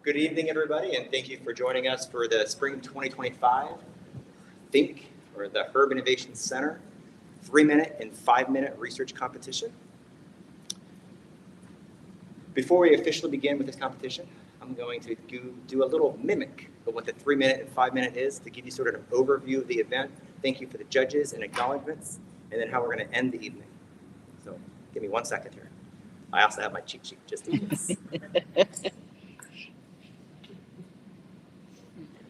Good evening, everybody, and thank you for joining us for the Spring 2025 THInC, or the Herb Innovation Center, 3-minute and 5-minute research competition. Before we officially begin with this competition, I'm going to do a little mimic of what the 3-minute and 5-minute is to give you sort of an overview of the event. Thank you for the judges and acknowledgments, and then how we're going to end the evening. So give me 1 second here. I also have my cheat sheet just in case.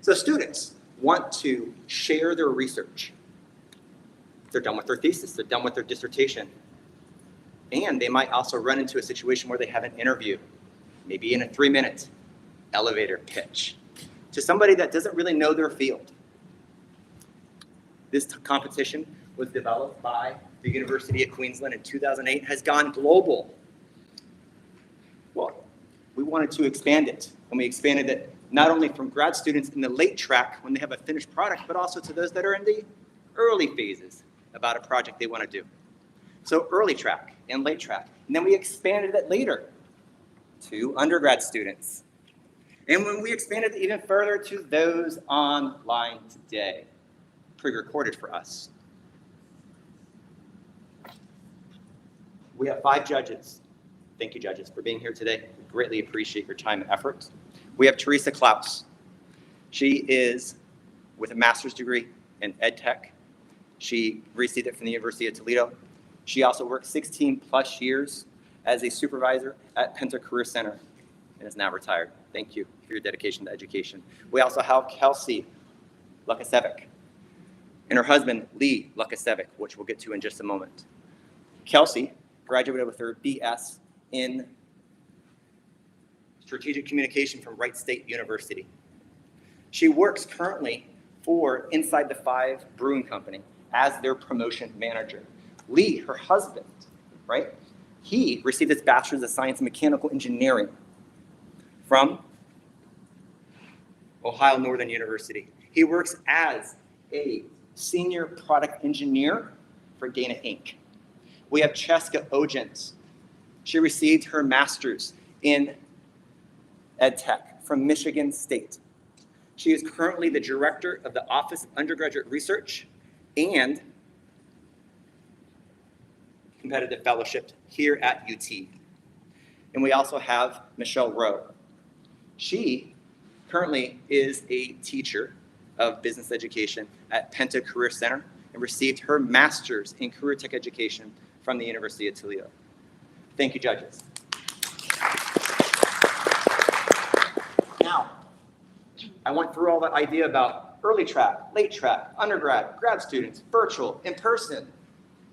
So students want to share their research. They're done with their thesis, they're done with their dissertation. And they might also run into a situation where they have an interview, maybe in a 3-minute elevator pitch, to somebody that doesn't really know their field. This competition was developed by the University of Queensland in 2008, has gone global. Well, we wanted to expand it, and we expanded it not only from grad students in the late track when they have a finished product, but also to those that are in the early phases about a project they want to do. So early track and late track. And then we expanded it later to undergrad students. And when we expanded it even further to those online today, pre-recorded for us. We have 5 judges. Thank you, judges, for being here today. We greatly appreciate your time and effort. We have Teresa Klaus. She is with a master's degree in ed tech. She received it from the University of Toledo. She also worked 16 plus years as a supervisor at Penta Career Center and is now retired. Thank you for your dedication to education. We also have Kelsey Lukasevic and her husband, Lee Lukasevic, which we'll get to in just a moment. Kelsey graduated with her BS in Strategic Communication from Wright State University. She works currently for Inside the Five Brewing Company as their promotion manager. Lee, her husband, right? He received his Bachelor's of Science in Mechanical Engineering from Ohio Northern University. He works as a senior product engineer for Dana Inc. We have Cheska Ogent. She received her master's in ed tech from Michigan State. She is currently the director of the Office of Undergraduate Research and Competitive Fellowship here at UT. And we also have Michelle Rowe. She currently is a teacher of business education at Penta Career Center and received her master's in career tech education from the University of Toledo. Thank you, judges. Now, I went through all that idea about early track, late track, undergrad, grad students, virtual, in person.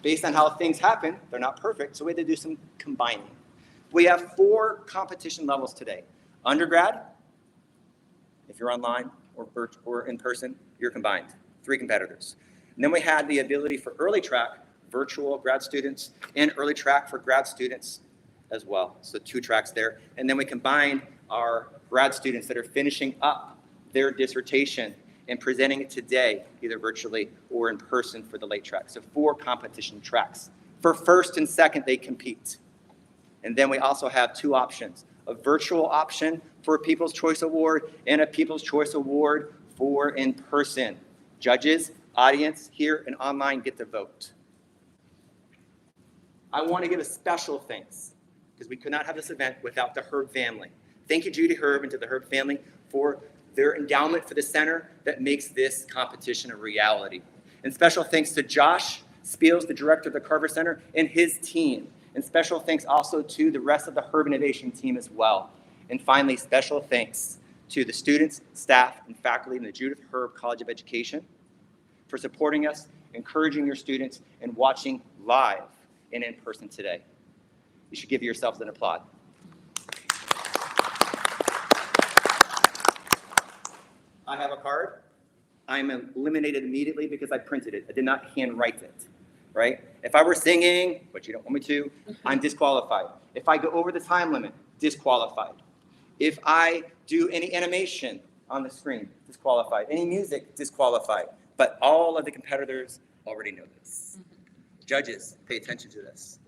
Based on how things happen, they're not perfect, so we had to do some combining. We have 4 competition levels today. Undergrad, if you're online or in person, you're combined, 3 competitors. And then we had the ability for early track, virtual grad students, and early track for grad students as well. So 2 tracks there. And then we combined our grad students that are finishing up their dissertation and presenting it today, either virtually or in person for the late track. So 4 competition tracks. For first and second, they compete. And then we also have 2 options, a virtual option for a People's Choice Award and a People's Choice Award for in person. Judges, audience here and online get to vote. I want to give a special thanks because we could not have this event without the Herb family. Thank you, Judy Herb, and to the Herb family for their endowment for the center that makes this competition a reality. And special thanks to Josh Spiels, the director of the Carver Center, and his team. And special thanks also to the rest of the Herb Innovation team as well. And finally, special thanks to the students, staff, and faculty in the Judith Herb College of Education for supporting us, encouraging your students, and watching live and in person today. You should give yourselves an applaud. I have a card. I'm eliminated immediately because I printed it. I did not handwrite it, right? If I were singing, but you don't want me to, I'm disqualified. If I go over the time limit, disqualified. If I do any animation on the screen, disqualified. Any music, disqualified. But all of the competitors already know this. Judges, pay attention to this.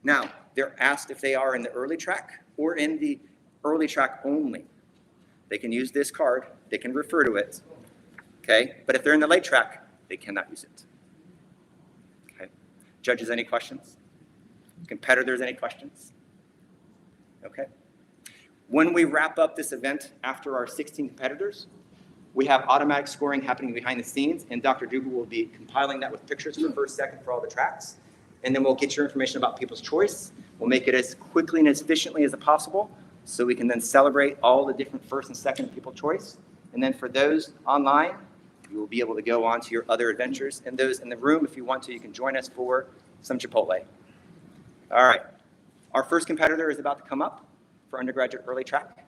Now, they're asked if they are in the early track or in the early track only. they can use this card, they can refer to it, okay? But if they're in the late track, they cannot use it, okay? Judges, any questions? Competitors, any questions? Okay. When we wrap up this event after our 16 competitors, we have automatic scoring happening behind the scenes, and Dr. Dugal will be compiling that with pictures for first, second for all the tracks. And then we'll get your information about people's choice. We'll make it as quickly and as efficiently as possible so we can then celebrate all the different first and second people choice. And then for those online, you will be able to go on to your other adventures. And those in the room, if you want to, you can join us for some Chipotle. All right. Our first competitor is about to come up for undergraduate early track.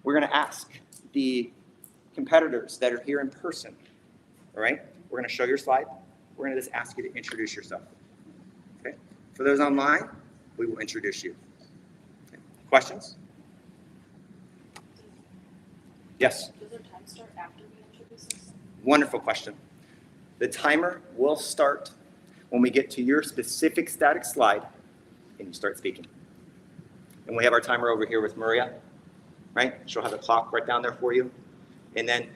We're going to ask the competitors that are here in person, all right? We're going to show your slide. We're going to just ask you to introduce yourself, okay? For those online, we will introduce you. Okay. Questions? Yes? Does our time start after we introduce us? Wonderful question. The timer will start when we get to your specific static slide and you start speaking. And we have our timer over here with Maria, right? She'll have the clock right down there for you. And then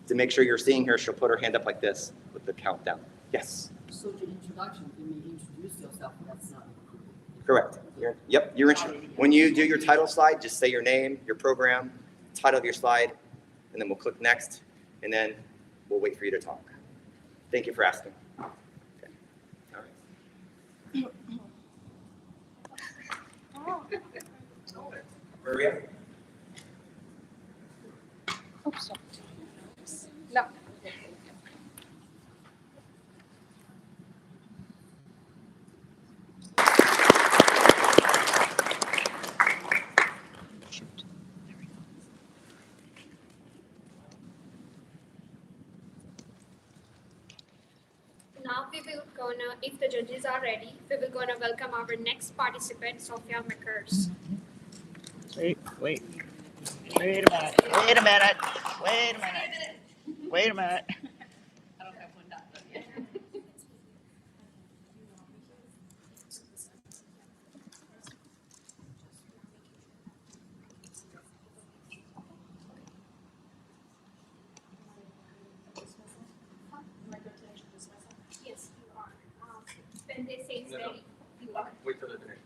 to make sure you're seeing her, she'll put her hand up like this with the countdown. Yes? So the introduction, you may introduce yourself, that's not included. Correct. When you do your title slide, just say your name, your program, title of your slide, and then we'll click next, and then we'll wait for you to talk. Thank you for asking. Okay. All right. Maria? Oops. No. Now we will gonna, if the judges are ready, we will gonna welcome our next participant, Sophia McCurs. Wait a minute. I don't have one done yet. Yes, you are. When they say it's ready, you are. Wait for the finish.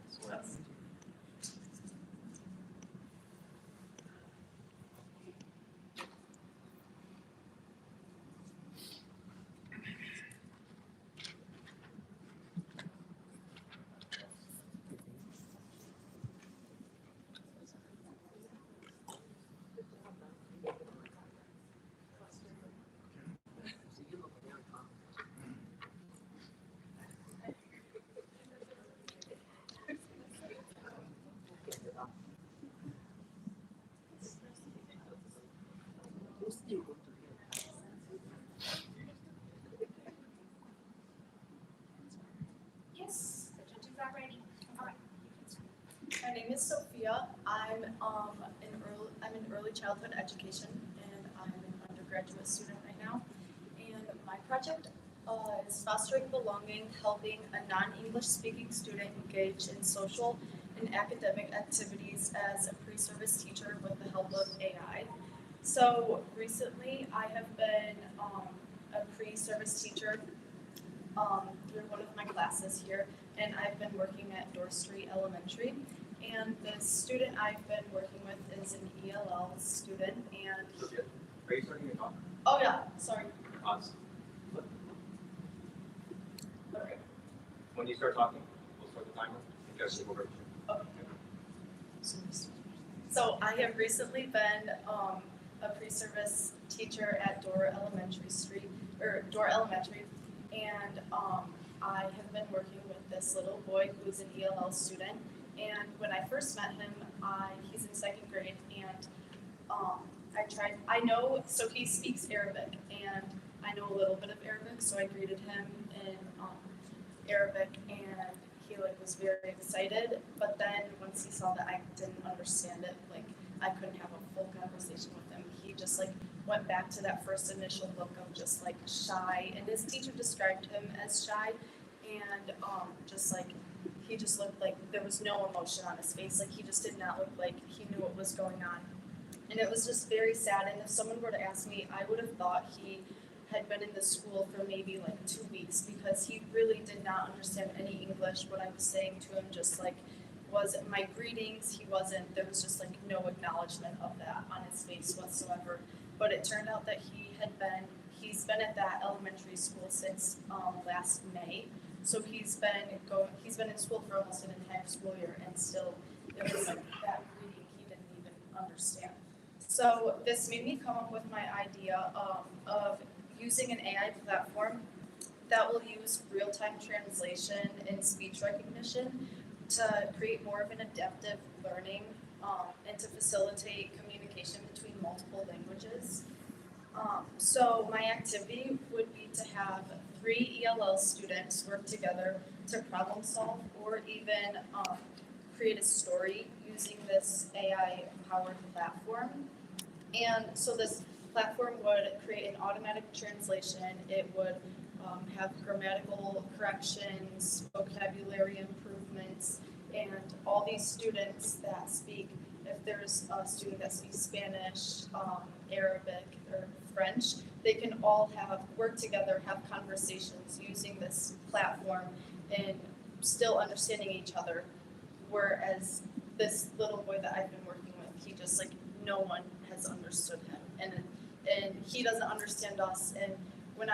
Yes, the judges are ready. All right. My name is Sophia. I'm in early childhood education, and I'm an undergraduate student right now. And my project is fostering belonging, helping a non-English speaking student engage in social and academic activities as a pre-service teacher with the help of AI. So recently, I have been a pre-service teacher through one of my classes here, and I've been working at Door Street Elementary. And the student I've been working with is an ELL student, and Sophia, are you starting your talk? oh yeah, sorry. Pause. Okay. When you start talking, we'll start the timer. You guys will Okay. So I have recently been a pre-service teacher at Door Elementary, and I have been working with this little boy who's an ELL student. And when I first met him, he's in second grade, and so he speaks Arabic, and I know a little bit of Arabic, so I greeted him in Arabic, and he was very excited. But then once he saw that I didn't understand it, I couldn't have a full conversation with him, he just went back to that first initial look of just shy, and his teacher described him as shy, and he just looked like there was no emotion on his face. Like he just did not look like he knew what was going on. And it was just very sad. And if someone were to ask me, I would have thought he had been in the school for maybe like 2 weeks because he really did not understand any English. What I was saying to him just like was my greetings. There was just like no acknowledgement of that on his face whatsoever. But it turned out that he's been at that elementary school since last May. So he's been in school for almost an entire school year, and still it was like that greeting he didn't even understand. So this made me come up with my idea of using an AI platform that will use real-time translation and speech recognition to create more of an adaptive learning and to facilitate communication between multiple languages. So my activity would be to have 3 ELL students work together to problem solve or even create a story using this AI-powered platform. And so this platform would create an automatic translation. It would have grammatical corrections, vocabulary improvements, and all these students that speak, if there's a student that speaks Spanish, Arabic, or French, they can all work together, have conversations using this platform and still understanding each other. Whereas this little boy that I've been working with, he just like, no one has understood him, and he doesn't understand us. And when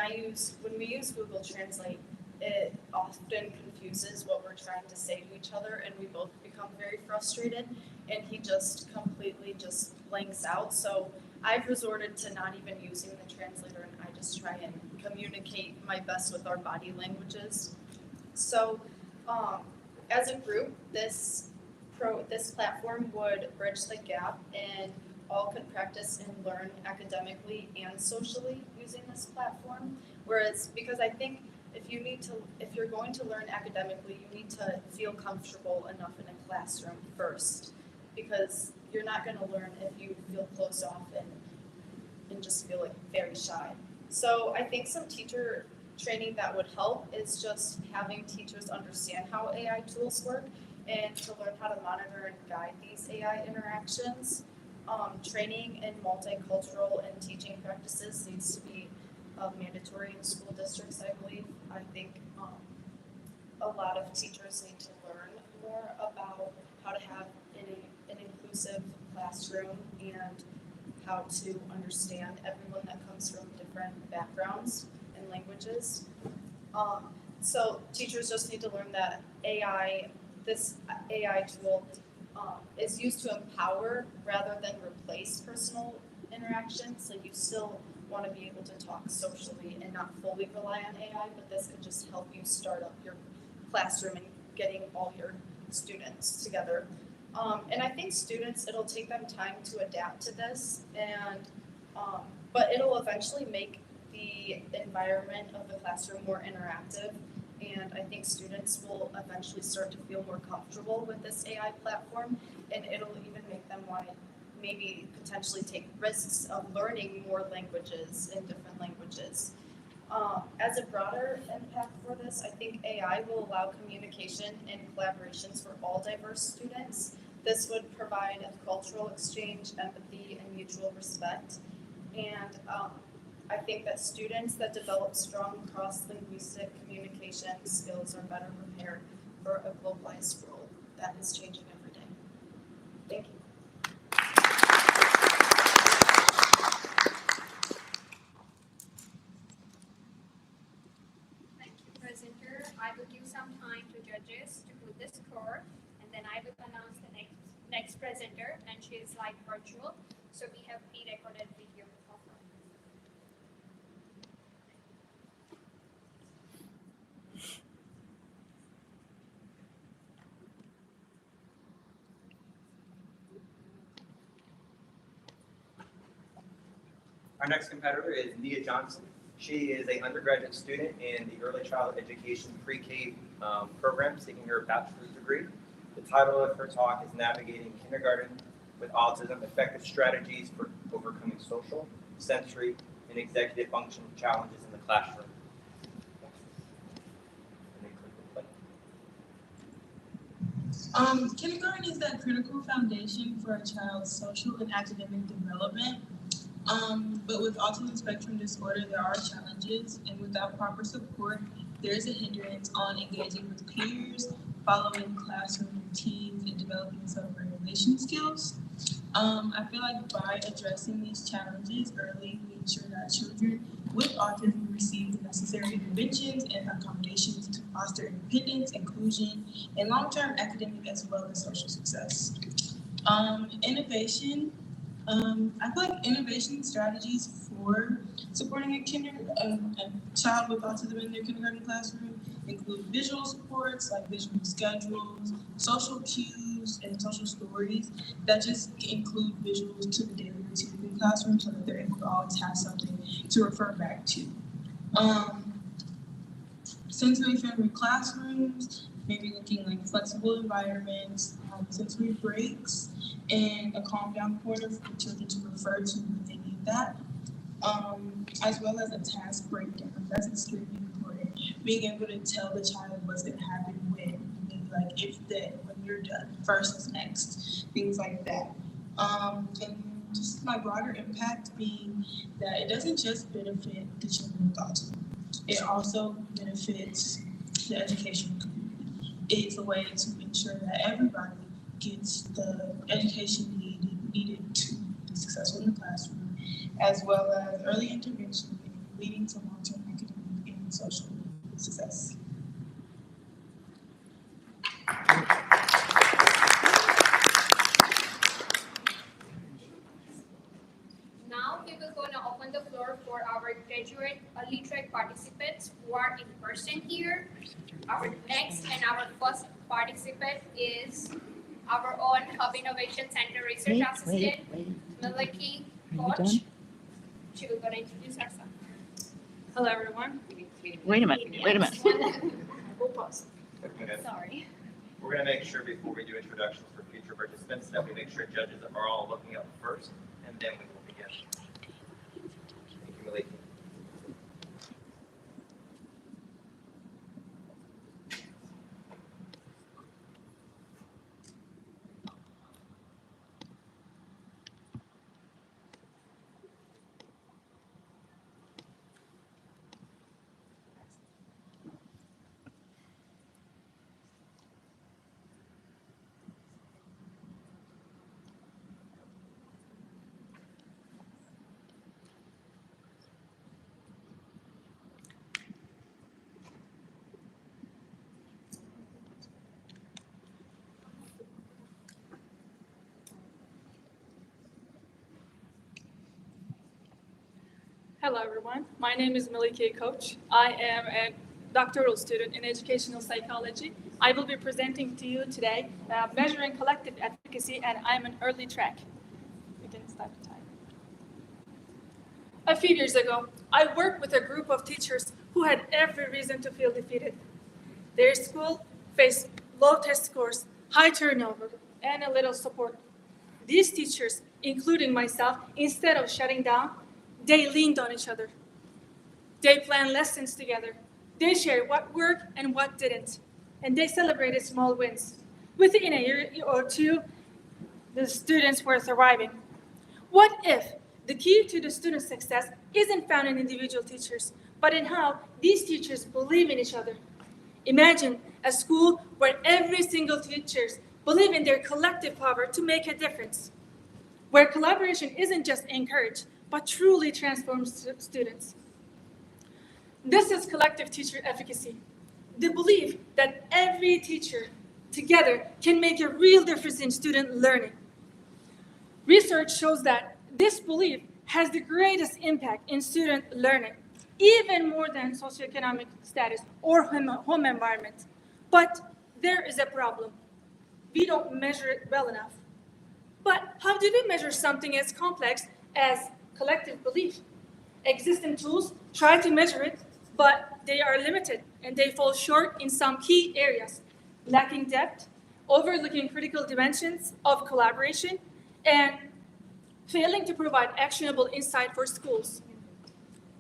we use Google Translate, it often confuses what we're trying to say to each other, and we both become very frustrated, and he just completely just blanks out. So I've resorted to not even using the translator, and I just try and communicate my best with our body languages. So as a group, this platform would bridge the gap, and all could practice and learn academically and socially using this platform. Whereas, because I think if you're going to learn academically, you need to feel comfortable enough in a classroom first, because you're not going to learn if you feel closed off and just feel like very shy. So I think some teacher training that would help is just having teachers understand how AI tools work and to learn how to monitor and guide these AI interactions. Training in multicultural and teaching practices needs to be mandatory in school districts, I believe. I think a lot of teachers need to learn more about how to have an inclusive classroom and how to understand everyone that comes from different backgrounds and languages. So teachers just need to learn that this AI tool is used to empower rather than replace personal interactions. Like, you still want to be able to talk socially and not fully rely on AI, but this could just help you start up your classroom and getting all your students together. And I think it'll take them time to adapt to this, but it'll eventually make the environment of the classroom more interactive. And I think students will eventually start to feel more comfortable with this AI platform, and it'll even make them want to maybe potentially take risks of learning more languages in different languages. As a broader impact for this, I think AI will allow communication and collaborations for all diverse students. This would provide a cultural exchange, empathy, and mutual respect. And I think that students that develop strong cross-linguistic communication skills are better prepared for a globalized world that is changing every day. Thank you. Thank you, presenter. I will give some time to judges to put the score, and then I will announce the next presenter, and she is live virtual. So we have pre-recorded video of her. Our next competitor is Nia Johnson. She is an undergraduate student in the Early Childhood Education Pre-K program, seeking her bachelor's degree. The title of her talk is Navigating Kindergarten with Autism, Effective Strategies for Overcoming Social, Sensory, and Executive Function Challenges in the Classroom. And then click the play. Kindergarten is that critical foundation for a child's social and academic development. But with autism spectrum disorder, there are challenges, and without proper support, there is a hindrance on engaging with peers, following classroom routines, and developing self-regulation skills. I feel like by addressing these challenges early, we ensure that children with autism receive the necessary interventions and accommodations to foster independence, inclusion, and long-term academic as well as social success. Innovation. I feel like innovation strategies for supporting a child with autism in their kindergarten classroom include visual supports like visual schedules, social cues, and social stories that just include visuals to the daily routine in the classroom so that they're able to always have something to refer back to. Sensory friendly classrooms, maybe looking like flexible environments, sensory breaks, and a calm down corner for children to refer to when they need that, as well as a task breakdown. That's extremely important. Being able to tell the child what's going to happen when, maybe like if then, when you're done, first is next, things like that. And just my broader impact being that it doesn't just benefit the children with autism, it also benefits the educational community. It's a way to ensure that everybody gets the education needed to be successful in the classroom, as well as early intervention leading to long-term academic and social success. Now we will going to open the floor for our graduate early track participants who are in person here. Our next and our first participant is our own Hub Innovation Center Research Assistant, Miliki Koch. She will going to introduce herself. Hello, everyone. Wait a minute. We'll pause. Okay. Sorry. We're going to make sure before we do introductions for future participants that we make sure judges are all looking up first, and then we will begin. Thank you, Maliki. Hello, everyone. My name is Miliki Koch. I am a doctoral student in educational psychology. I will be presenting to you today measuring collective efficacy, and I'm an early track. We can start the time. A few years ago, I worked with a group of teachers who had every reason to feel defeated. Their school faced low test scores, high turnover, and a little support. These teachers, including myself, instead of shutting down, they leaned on each other. They planned lessons together. They shared what worked and what didn't. And they celebrated small wins. Within a year or two, the students were thriving. What if the key to the student success isn't found in individual teachers, but in how these teachers believe in each other? Imagine a school where every single teacher believes in their collective power to make a difference, where collaboration isn't just encouraged, but truly transforms students. This is collective teacher efficacy, the belief that every teacher together can make a real difference in student learning. Research shows that this belief has the greatest impact in student learning, even more than socioeconomic status or home environment. But there is a problem. We don't measure it well enough. But how do we measure something as complex as collective belief? Existing tools try to measure it, but they are limited and they fall short in some key areas, lacking depth, overlooking critical dimensions of collaboration, and failing to provide actionable insight for schools.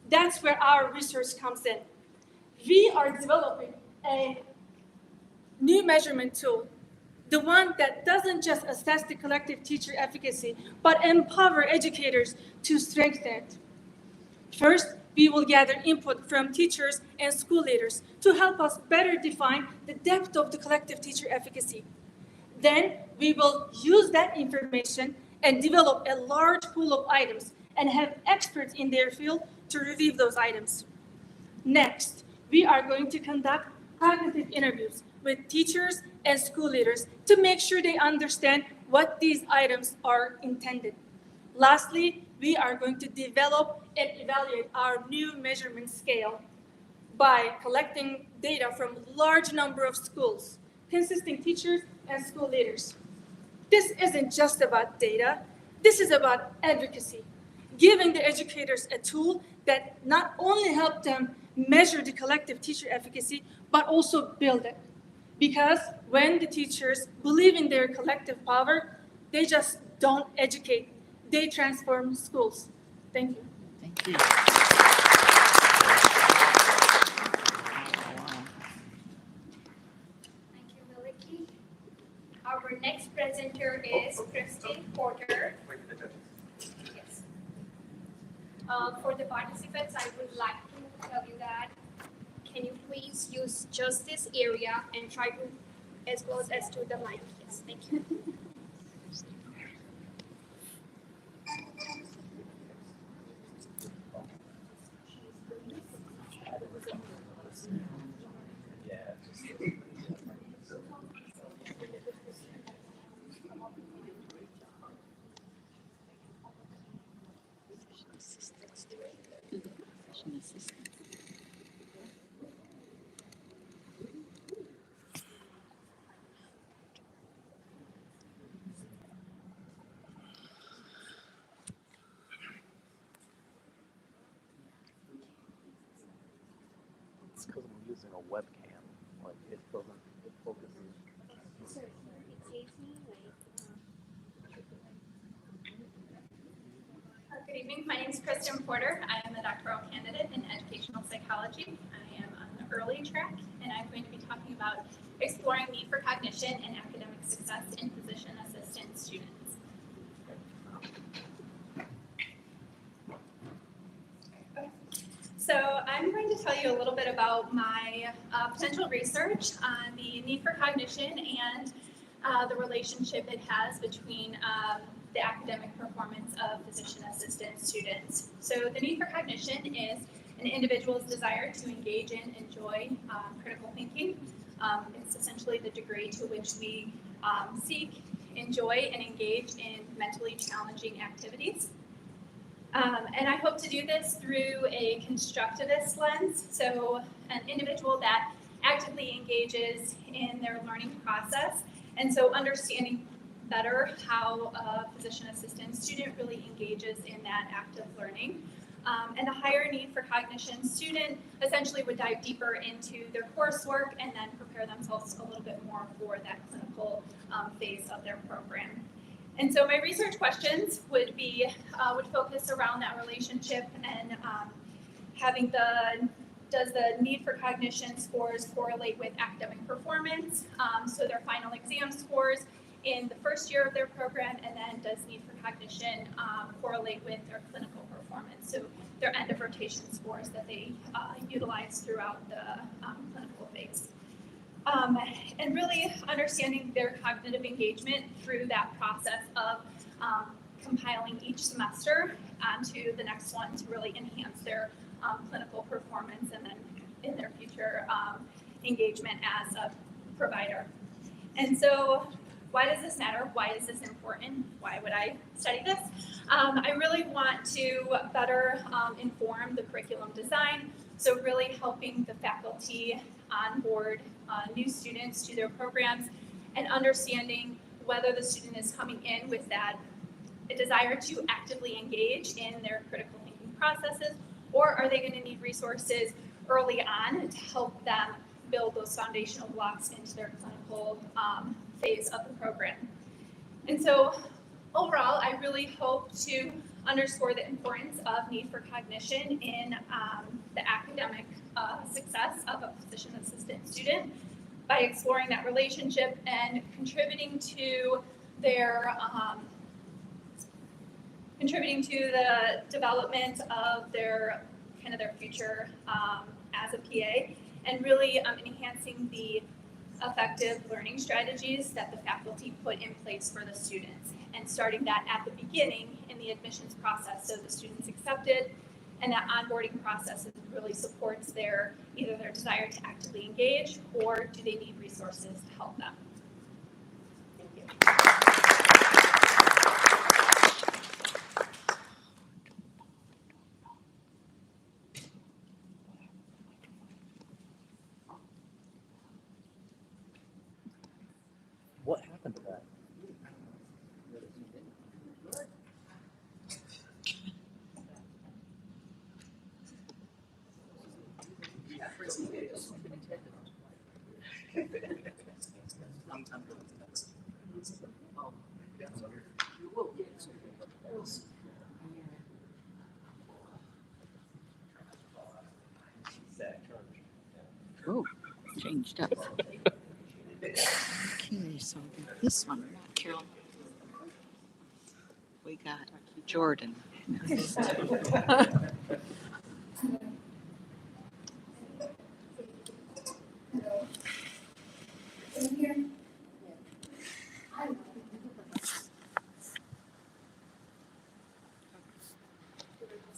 That's where our research comes in. We are developing a new measurement tool The one that doesn't just assess the collective teacher efficacy, but empower educators to strengthen it. First, we will gather input from teachers and school leaders to help us better define the depth of the collective teacher efficacy. Then, we will use that information and develop a large pool of items and have experts in their field to review those items. Next, we are going to conduct cognitive interviews with teachers and school leaders to make sure they understand what these items are intended. Lastly, we are going to develop and evaluate our new measurement scale by collecting data from a large number of schools, consisting teachers and school leaders. This isn't just about data, this is about advocacy, giving the educators a tool that not only help them measure the collective teacher efficacy, but also build it. Because when the teachers believe in their collective power, they just don't educate, they transform schools. Thank you. Thank you. Thank you, Maliki. Our next presenter is Christine Porter. Yes. For the participants, I would like to tell you that can you please use just this area and try to as close as to the mic. Yes, thank you. It's because I'm using a webcam. Like it focuses. Good evening. My name is Kristen Porter. I am a doctoral candidate in educational psychology. I am on the early track, and I'm going to be talking about exploring need for cognition and academic success in physician assistant students. Okay. So I'm going to tell you a little bit about my potential research on the need for cognition and the relationship it has between the academic performance of physician assistant students. So the need for cognition is an individual's desire to engage in, enjoy critical thinking. It's essentially the degree to which we seek, enjoy, and engage in mentally challenging activities. And I hope to do this through a constructivist lens, so an individual that actively engages in their learning process, and so understanding better how a physician assistant student really engages in that active learning. And a higher need for cognition student essentially would dive deeper into their coursework and then prepare themselves a little bit more for that clinical phase of their program. And so my research questions would focus around that relationship and having does the need for cognition scores correlate with academic performance? So their final exam scores in the first year of their program, and then does need for cognition correlate with their clinical performance? So their end of rotation scores that they utilize throughout the clinical phase. And really understanding their cognitive engagement through that process of compiling each semester onto the next one to really enhance their clinical performance and then in their future engagement as a provider. And so why does this matter? Why is this important? Why would I study this? I really want to better inform the curriculum design, so really helping the faculty onboard new students to their programs and understanding whether the student is coming in with a desire to actively engage in their critical thinking processes, or are they going to need resources early on to help them build those foundational blocks into their clinical phase of the program. And so overall, I really hope to underscore the importance of need for cognition in the academic success of a physician assistant student. by exploring that relationship and contributing to their the development of their future as a PA, and really enhancing the effective learning strategies that the faculty put in place for the students, and starting that at the beginning in the admissions process, so the students accepted, and that onboarding process really supports either their desire to actively engage, or do they need resources to help them. Thank you. What happened to that? Oh, changed up. Okay, so this one, not Carol. We got Jordan.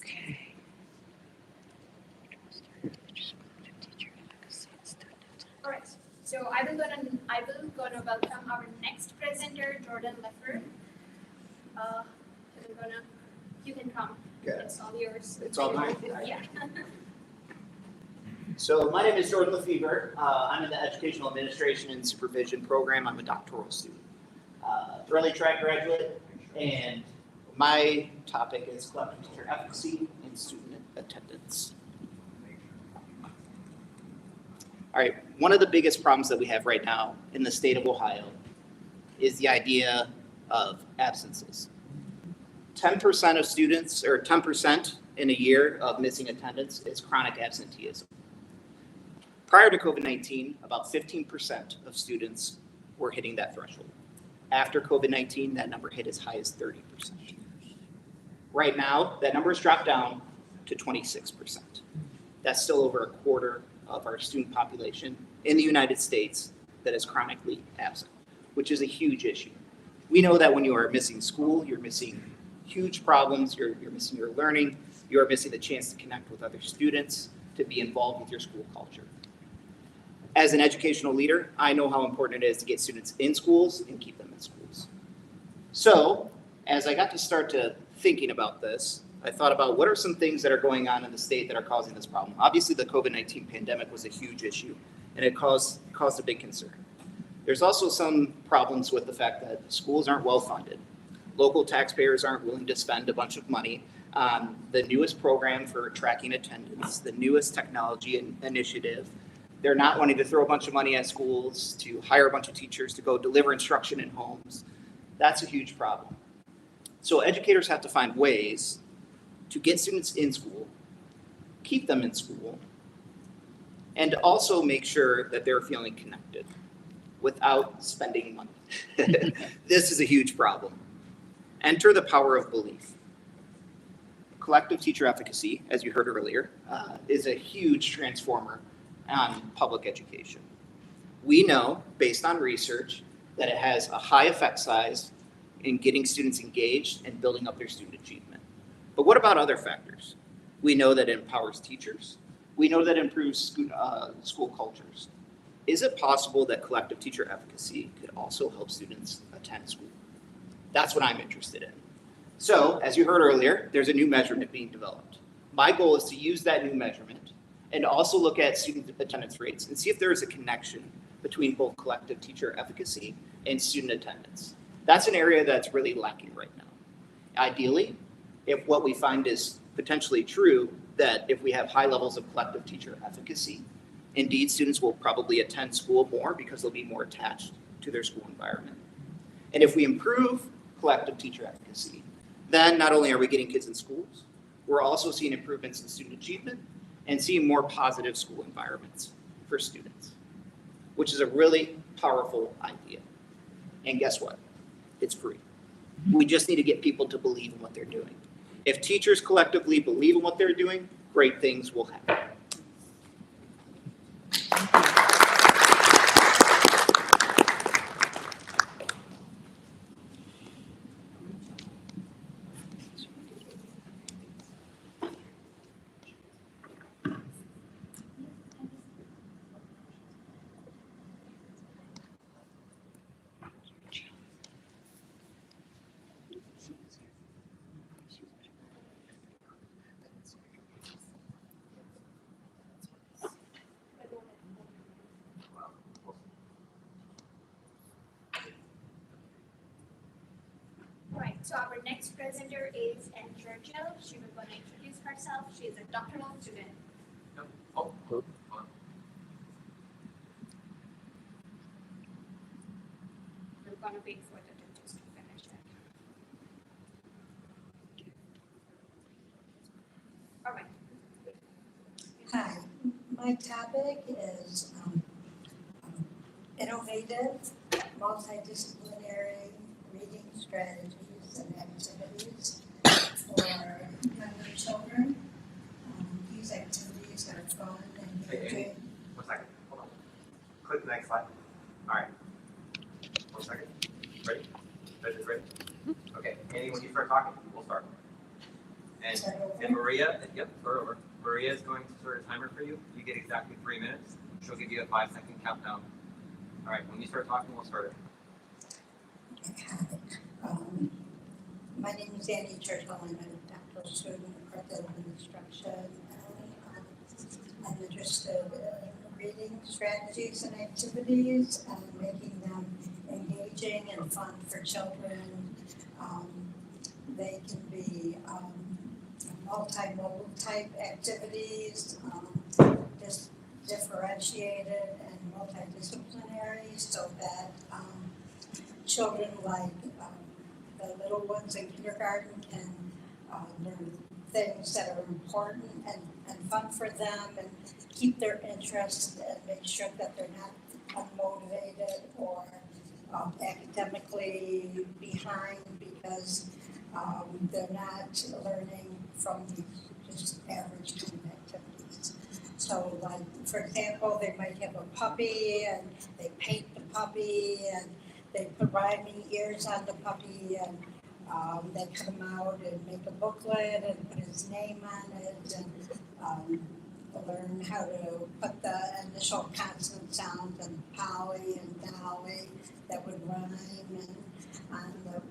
Okay. All right, so I will go to welcome our next presenter, Jordan Leffer. You can come. Okay. It's all yours. It's all mine? Yeah. So my name is Jordan Lefebvre. I'm in the Educational Administration and Supervision program. I'm a doctoral student, early track graduate, and my topic is collective teacher efficacy and student attendance. All right, one of the biggest problems that we have right now in the state of Ohio is the idea of absences. 10% of students, or 10% in a year of missing attendance is chronic absenteeism. Prior to COVID-19, about 15% of students were hitting that threshold. After COVID-19, that number hit as high as 30%. Right now, that number has dropped down to 26%. That's still over a quarter of our student population in the United States that is chronically absent, which is a huge issue. We know that when you are missing school, you're missing huge problems, you're missing your learning, you're missing the chance to connect with other students, to be involved with your school culture. As an educational leader, I know how important it is to get students in schools and keep them in schools. So, as I got to start to thinking about this, I thought about what are some things that are going on in the state that are causing this problem. Obviously, the COVID-19 pandemic was a huge issue, and it caused a big concern. There's also some problems with the fact that schools aren't well funded. Local taxpayers aren't willing to spend a bunch of money on the newest program for tracking attendance, the newest technology initiative. They're not wanting to throw a bunch of money at schools to hire a bunch of teachers to go deliver instruction in homes. That's a huge problem. So educators have to find ways to get students in school, keep them in school, and also make sure that they're feeling connected without spending money. This is a huge problem. Enter the power of belief. Collective teacher efficacy, as you heard earlier, is a huge transformer on public education. We know, based on research, that it has a high effect size in getting students engaged and building up their student achievement. But what about other factors? We know that it empowers teachers. We know that it improves school cultures. Is it possible that collective teacher efficacy could also help students attend school? That's what I'm interested in. So, as you heard earlier, there's a new measurement being developed. My goal is to use that new measurement and also look at student attendance rates and see if there is a connection between both collective teacher efficacy and student attendance. That's an area that's really lacking right now. Ideally, if what we find is potentially true, that if we have high levels of collective teacher efficacy, indeed students will probably attend school more because they'll be more attached to their school environment. And if we improve collective teacher efficacy, then not only are we getting kids in schools, we're also seeing improvements in student achievement and seeing more positive school environments for students. which is a really powerful idea. And guess what? It's free. We just need to get people to believe in what they're doing. If teachers collectively believe in what they're doing, great things will happen. Right, so our next presenter is Judith. She will going to introduce herself. She is a doctoral student. We're going to wait for the teachers to finish it. All right. Hi, my topic is innovative, multidisciplinary reading strategies and activities for younger children. These activities are fun and engaging. 1 second, hold on. Click the next slide. All right. 1 second. Ready? Ready? Okay, Annie, when you start talking, we'll start. And Maria, yep, start over. Maria is going to start a timer for you. You get exactly 3 minutes. She'll give you a 5-second countdown. All right, when you start talking, we'll start it. My name is Annie Churchill. I'm a doctoral student of curriculum and instruction. I'm interested in reading strategies and activities and making them engaging and fun for children. They can be multimodal type activities, just differentiated and multidisciplinary so that children like the little ones in kindergarten can learn things that are important and fun for them and keep their interest and make sure that they're not unmotivated or academically behind because they're not learning from just average kind of activities. So like, for example, they might have a puppy and they paint the puppy and they put rhyming ears on the puppy and they come out and make a booklet and put his name on it and learn how to put the initial consonant sounds and Polly and Dolly that would rhyme and on the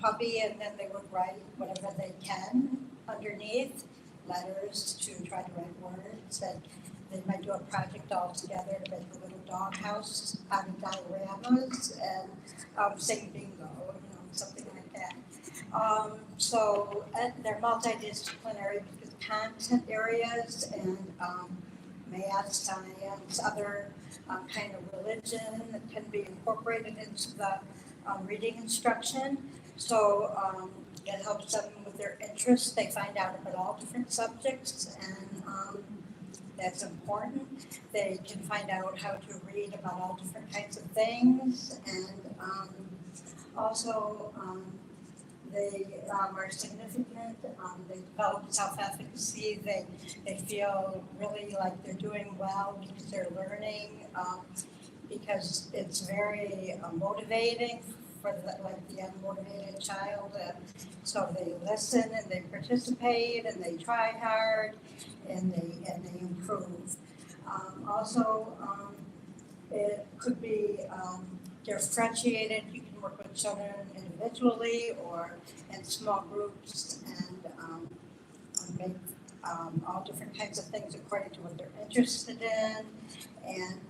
puppy, and then they would write whatever they can underneath, letters to try to write words. And they might do a project all together to make a little doghouse out of dioramas and sing bingo, something like that. And they're multidisciplinary because content areas and math, science, other kind of religion that can be incorporated into the reading instruction. So it helps them with their interests. They find out about all different subjects and that's important. They can find out how to read about all different kinds of things and also they are significant. They develop self-efficacy. They feel really like they're doing well because they're learning because it's very motivating for the unmotivated child. So they listen and they participate and they try hard and they improve. It could be differentiated. You can work with children individually or in small groups and make all different kinds of things according to what they're interested in and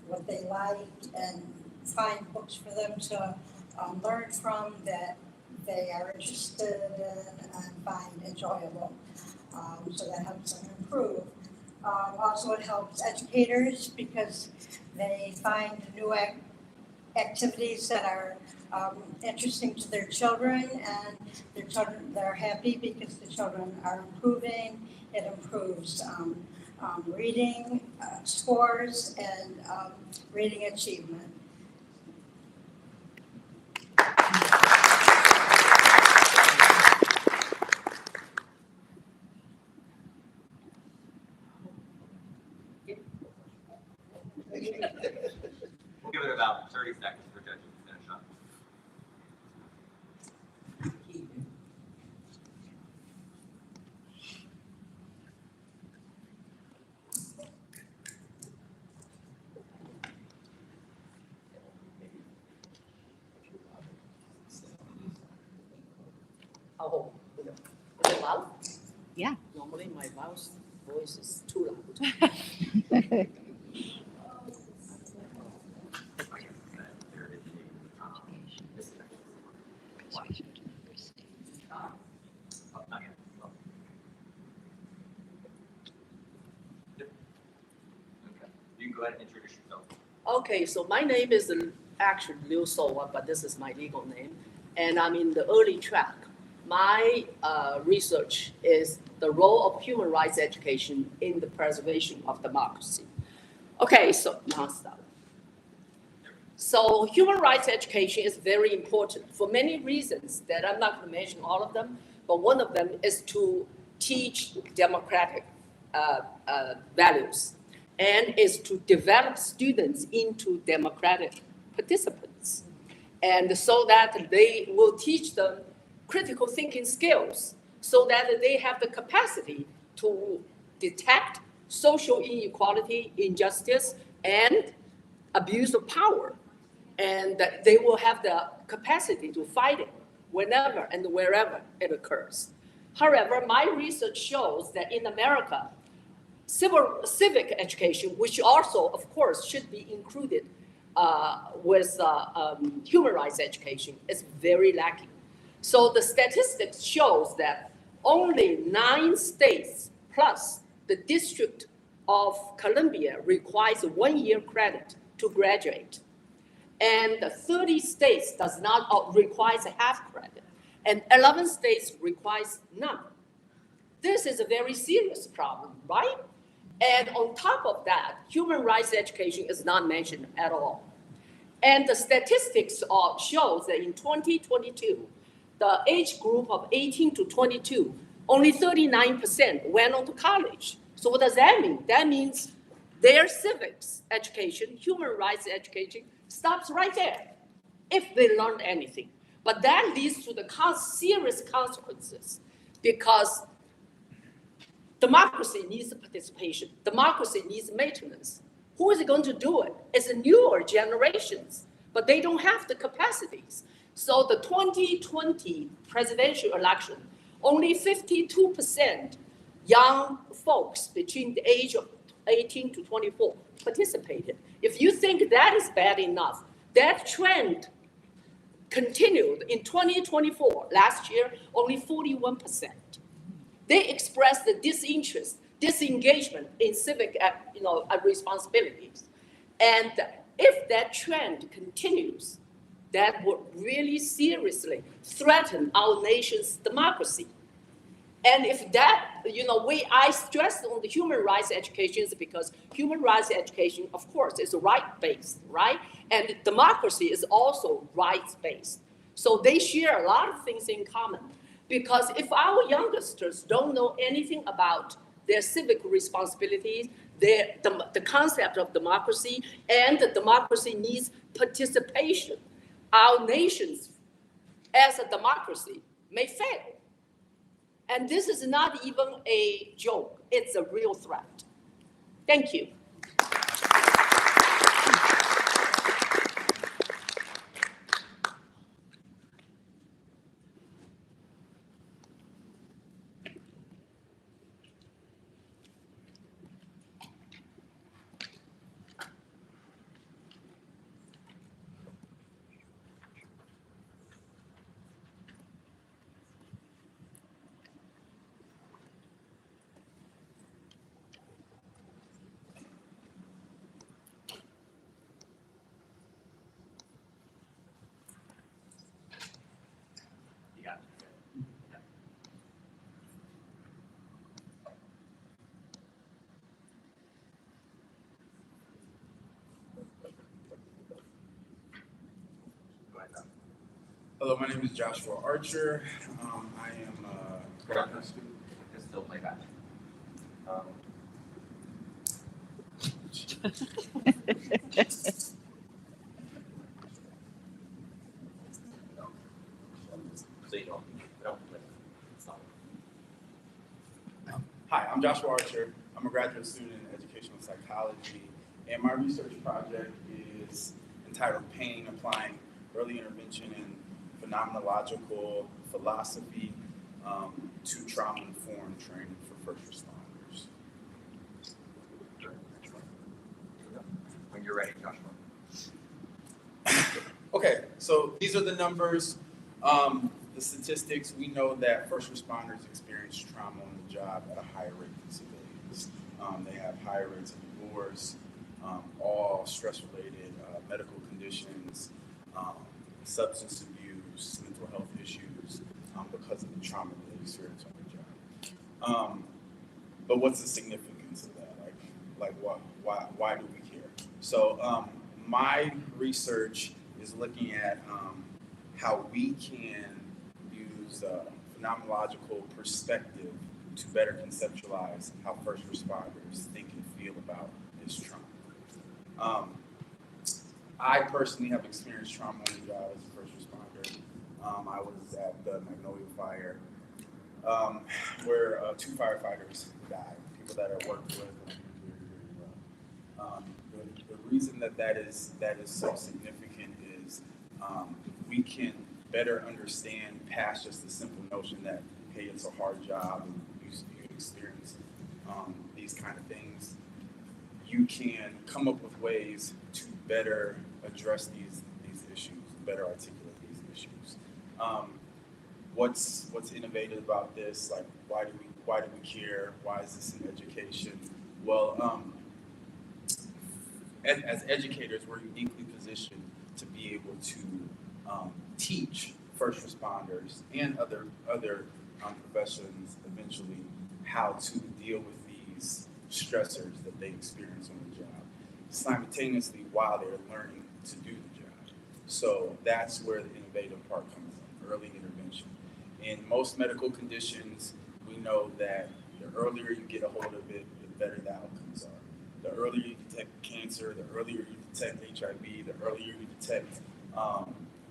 what they like, and find books for them to learn from that they are interested in and find enjoyable. So that helps them improve. Also, it helps educators because they find new activities that are interesting to their children, and their children, they're happy because the children are improving. It improves reading scores and reading achievement. We'll give it about 30 seconds for judges to finish up. Oh, is it loud? Yeah. Normally my voice is too loud. You can go ahead and introduce yourself. Okay, so my name is actually Liu Sowa, but this is my legal name, and I'm in the early track. My research is the role of human rights education in the preservation of democracy. Okay, so now start. So human rights education is very important for many reasons that I'm not going to mention all of them, but one of them is to teach democratic values and is to develop students into democratic participants. And so that they will teach them critical thinking skills so that they have the capacity to detect social inequality, injustice, and abuse of power. And that they will have the capacity to fight it whenever and wherever it occurs. However, my research shows that in America, civic education, which also, of course, should be included with human rights education, is very lacking. So the statistics shows that only 9 states plus the District of Columbia requires 1 year credit to graduate. And 30 states does not requires half credit. And 11 states requires none. This is a very serious problem, right? And on top of that, human rights education is not mentioned at all. And the statistics shows that in 2022, the age group of 18 to 22, only 39% went on to college. So what does that mean? That means their civics education, human rights education, stops right there, if they learn anything. But that leads to the serious consequences, because democracy needs participation. Democracy needs maintenance. Who is going to do it? It's the newer generations, but they don't have the capacities. So the 2020 presidential election, only 52% young folks between the age of 18 to 24 participated. If you think that is bad enough, that trend continued in 2024. Last year, only 41%. They expressed the disinterest, disengagement in civic responsibilities. And if that trend continues, that would really seriously threaten our nation's democracy. And if that, I stressed on the human rights education is because human rights education, of course, is right-based, right? And democracy is also rights-based. So they share a lot of things in common. Because if our youngsters don't know anything about their civic responsibilities, the concept of democracy, and the democracy needs participation, our nations as a democracy may fail. And this is not even a joke, it's a real threat. Thank you. Hello, my name is Joshua Archer. I am a graduate student. Just still play back. So you don't stop. Hi, I'm Joshua Archer. I'm a graduate student in educational psychology, and my research project is entitled Pain, Applying Early Intervention in Phenomenological Philosophy to Trauma-Informed Training for First Responders. When you're ready, Joshua. Okay, so these are the numbers, the statistics. We know that first responders experience trauma on the job at a higher rate than civilians. They have higher rates of divorce, all stress-related medical conditions, substance abuse, mental health issues, because of the trauma that they experience on the job. But what's the significance of that? Like why do we care? So my research is looking at how we can use a phenomenological perspective to better conceptualize how first responders think and feel about this trauma. I personally have experienced trauma on the job as a first responder. I was at the Magnolia Fire, where 2 firefighters died, people that I worked with. The reason that is so significant is we can better understand past just the simple notion that, hey, it's a hard job and you experience these kind of things. You can come up with ways to better address these issues, better articulate these issues. What's innovative about this? Like, why do we care? Why is this in education? Well, as educators, we're uniquely positioned to be able to teach first responders and other professions eventually how to deal with these stressors that they experience on the job, simultaneously while they're learning to do the job. So that's where the innovative part comes in, early intervention. In most medical conditions, we know that the earlier you get a hold of it, the better the outcomes are. The earlier you detect cancer, the earlier you detect HIV, the earlier you detect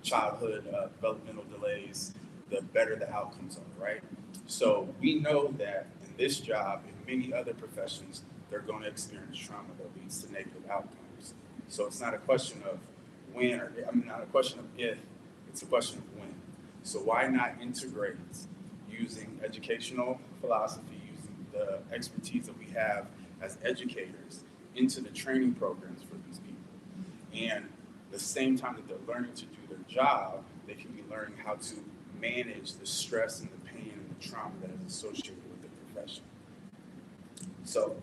childhood developmental delays, the better the outcomes are, right? So we know that in this job, in many other professions, they're going to experience trauma that leads to negative outcomes. So it's not a question of when, not a question of if, it's a question of when. So why not integrate using educational philosophy, using the expertise that we have as educators into the training programs for these people? And the same time that they're learning to do their job, they can be learning how to manage the stress and the pain and the trauma that is associated with the profession. So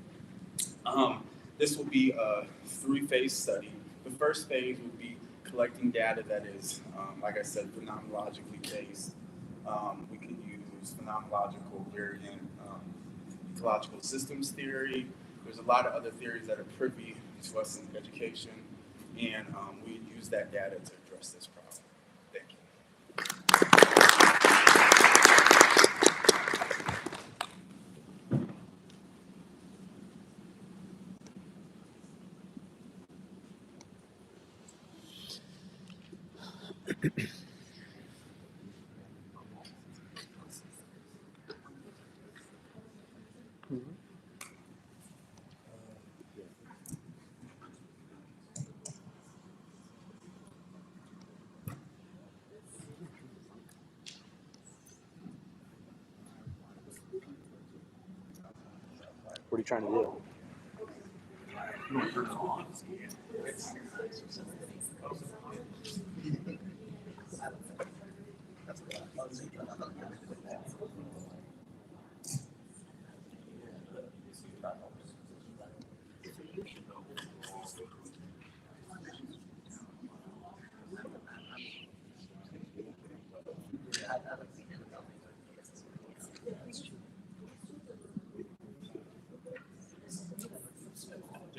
this will be a 3-phase study. The first phase will be collecting data that is, like I said, phenomenologically based. We can use phenomenological variant, ecological systems theory. There's a lot of other theories that are privy to us in education, and we use that data to address this problem. Thank you. What are you trying to do?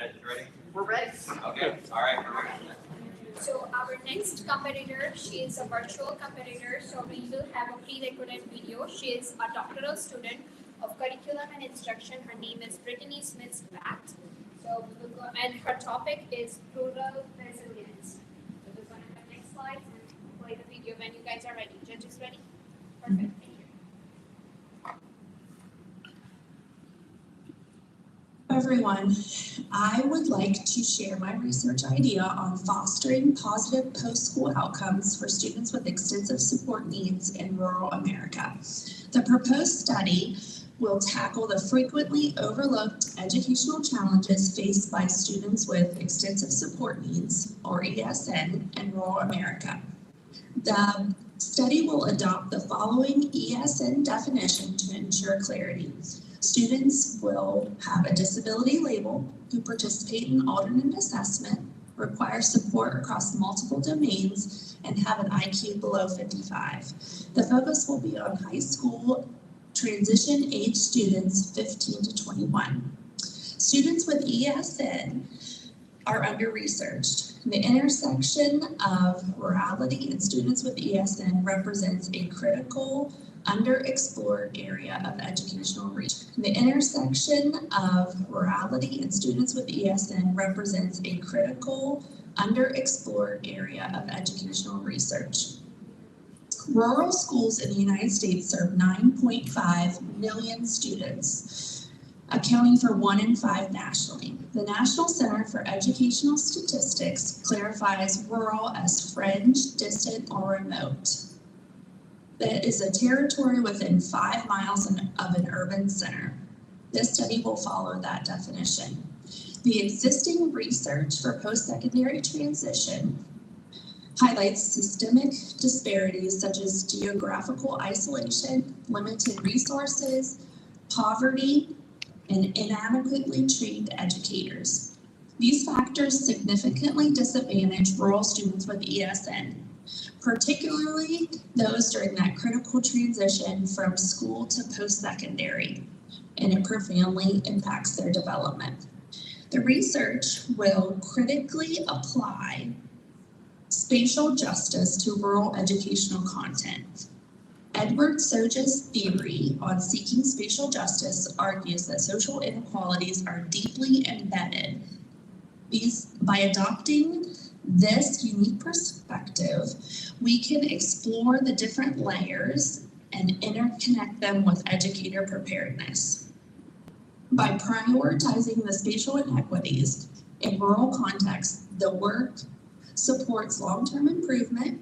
Judges ready? We're ready. Okay, all right, we're ready. So our next competitor, she is a virtual competitor, so we will have a pre-recorded video. She is a doctoral student of curriculum and instruction. Her name is Brittany Smith-Bact. So we will go, and her topic is rural resilience. So we're going to have next slide and play the video when you guys are ready. Judges ready? Perfect, thank you. Everyone, I would like to share my research idea on fostering positive post-school outcomes for students with extensive support needs in rural America. The proposed study will tackle the frequently overlooked educational challenges faced by students with extensive support needs, or ESN, in rural America. The study will adopt the following ESN definition to ensure clarity. Students will have a disability label, who participate in alternate assessment, require support across multiple domains, and have an IQ below 55. The focus will be on high school transition age students 15 to 21. Students with ESN are under-researched. The intersection of rurality and students with ESN represents a critical underexplored area of educational reach. The intersection of rurality and students with ESN represents a critical underexplored area of educational research. Rural schools in the United States serve 9.5 million students, accounting for 1 in 5 nationally. The National Center for Educational Statistics clarifies rural as fringe, distant, or remote. That is a territory within 5 miles of an urban center. This study will follow that definition. The existing research for post-secondary transition highlights systemic disparities such as geographical isolation, limited resources, poverty, and inadequately trained educators. These factors significantly disadvantage rural students with ESN, particularly those during that critical transition from school to post-secondary, and it profoundly impacts their development. The research will critically apply spatial justice to rural educational content. Edward Soja's theory on seeking spatial justice argues that social inequalities are deeply embedded. By adopting this unique perspective, we can explore the different layers and interconnect them with educator preparedness. By prioritizing the spatial inequities in rural contexts, the work supports long-term improvement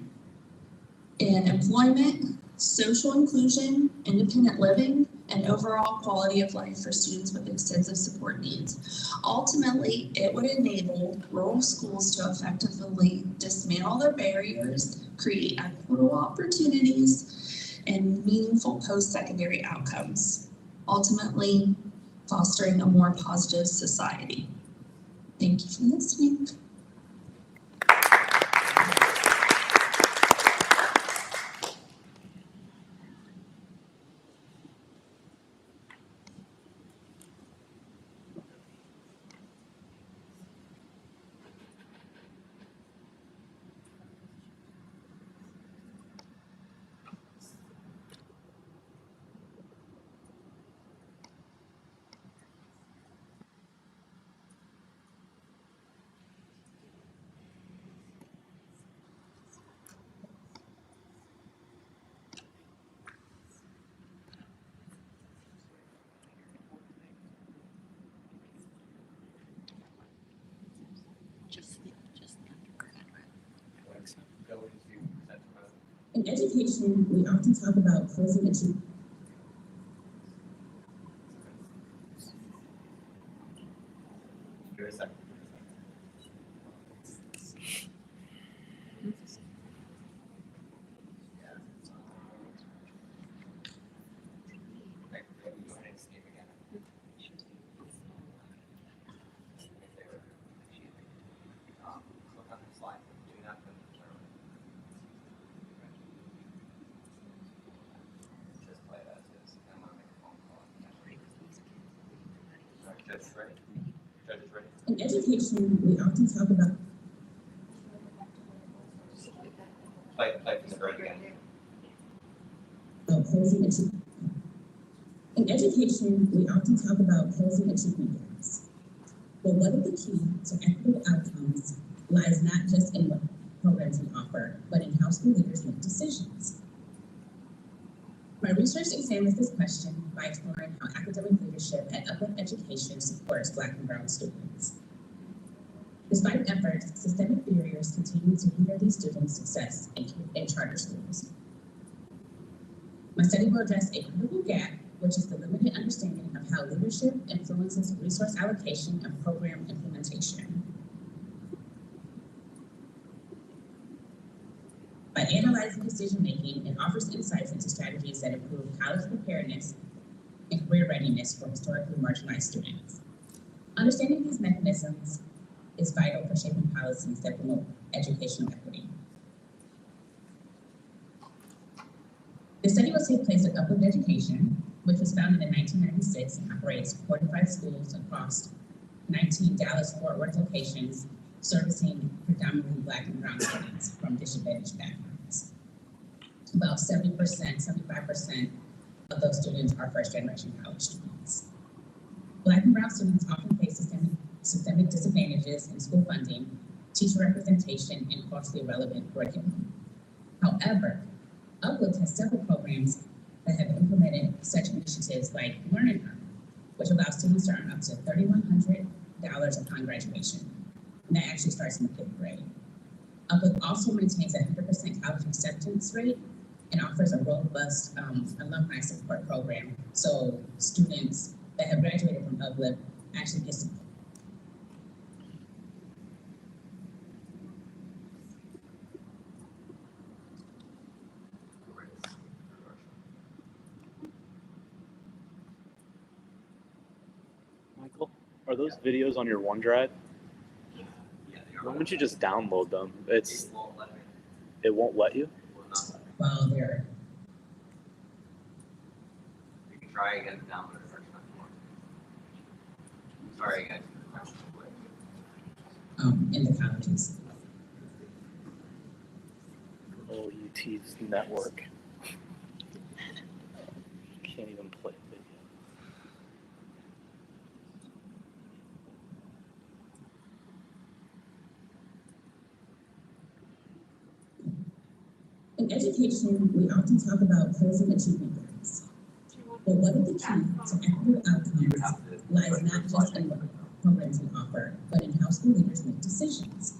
in employment, social inclusion, independent living, and overall quality of life for students with extensive support needs. Ultimately, it would enable rural schools to effectively dismantle their barriers, create equitable opportunities, and meaningful post-secondary outcomes, ultimately fostering a more positive society. Thank you for listening. In education, we often talk about closing the two. Give it a second. In education, we often talk about about closing achievement. In education, we often talk about closing achievement gaps. But what if the key to equitable outcomes lies not just in what programs we offer, but in how school leaders make decisions? My research examines this question by exploring how academic leadership at Uplift Education supports Black and Brown students. Despite efforts, systemic barriers continue to hinder these students' success in charter schools. My study will address a critical gap, which is the limited understanding of how leadership influences resource allocation and program implementation. By analyzing decision-making, it offers insights into strategies that improve college preparedness and career readiness for historically marginalized students. Understanding these mechanisms is vital for shaping policies that promote educational equity. The study will take place at Uplift Education, which was founded in 1996 and operates 45 schools across 19 Dallas-Fort Worth locations, servicing predominantly Black and Brown students from disadvantaged backgrounds. About 70%, 75% of those students are first-generation college students. Black and Brown students often face systemic disadvantages in school funding, teacher representation, and culturally relevant curriculum. However, Uplift has several programs that have implemented such initiatives like Learn and Earn, which allows students to earn up to $3,100 upon graduation. And that actually starts in the 5th grade. Uplift also maintains a 100% college acceptance rate and offers a robust alumni support program. So students that have graduated from Uplift actually get support. Michael, are those videos on your OneDrive? Why don't you just download them? It won't let you? Well, they're You can try again to download it first time. Sorry, guys. in the colleges. OUT's network. Can't even play video. In education, we often talk about closing achievement gaps. But what if the key to equitable outcomes lies not just in what programs we offer, but in how school leaders make decisions?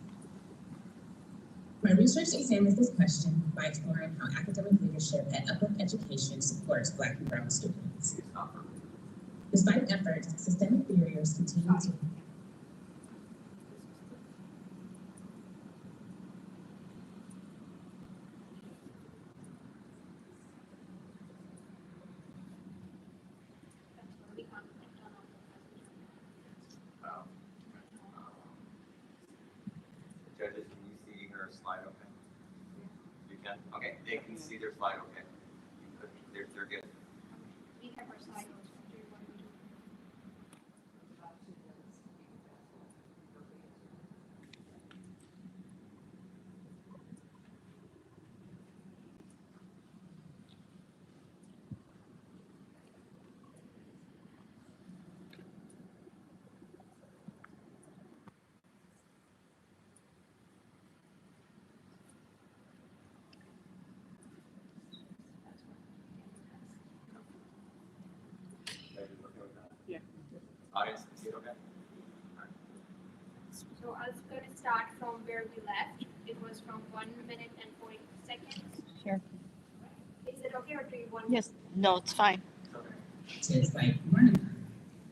My research examines this question by exploring how academic leadership at Uplift Education supports Black and Brown students. Despite efforts, systemic barriers continue to Judges, can you see her slide okay? You can? Okay, they can see their slide okay. They're good. We have our slide notes. Do you want to do? Yeah. Audience, can see it okay? So I was going to start from where we left. It was from 1 minute and 40 seconds. Sure. Is it okay, or do you want? Yes. No, it's fine. is like Learn and Earn,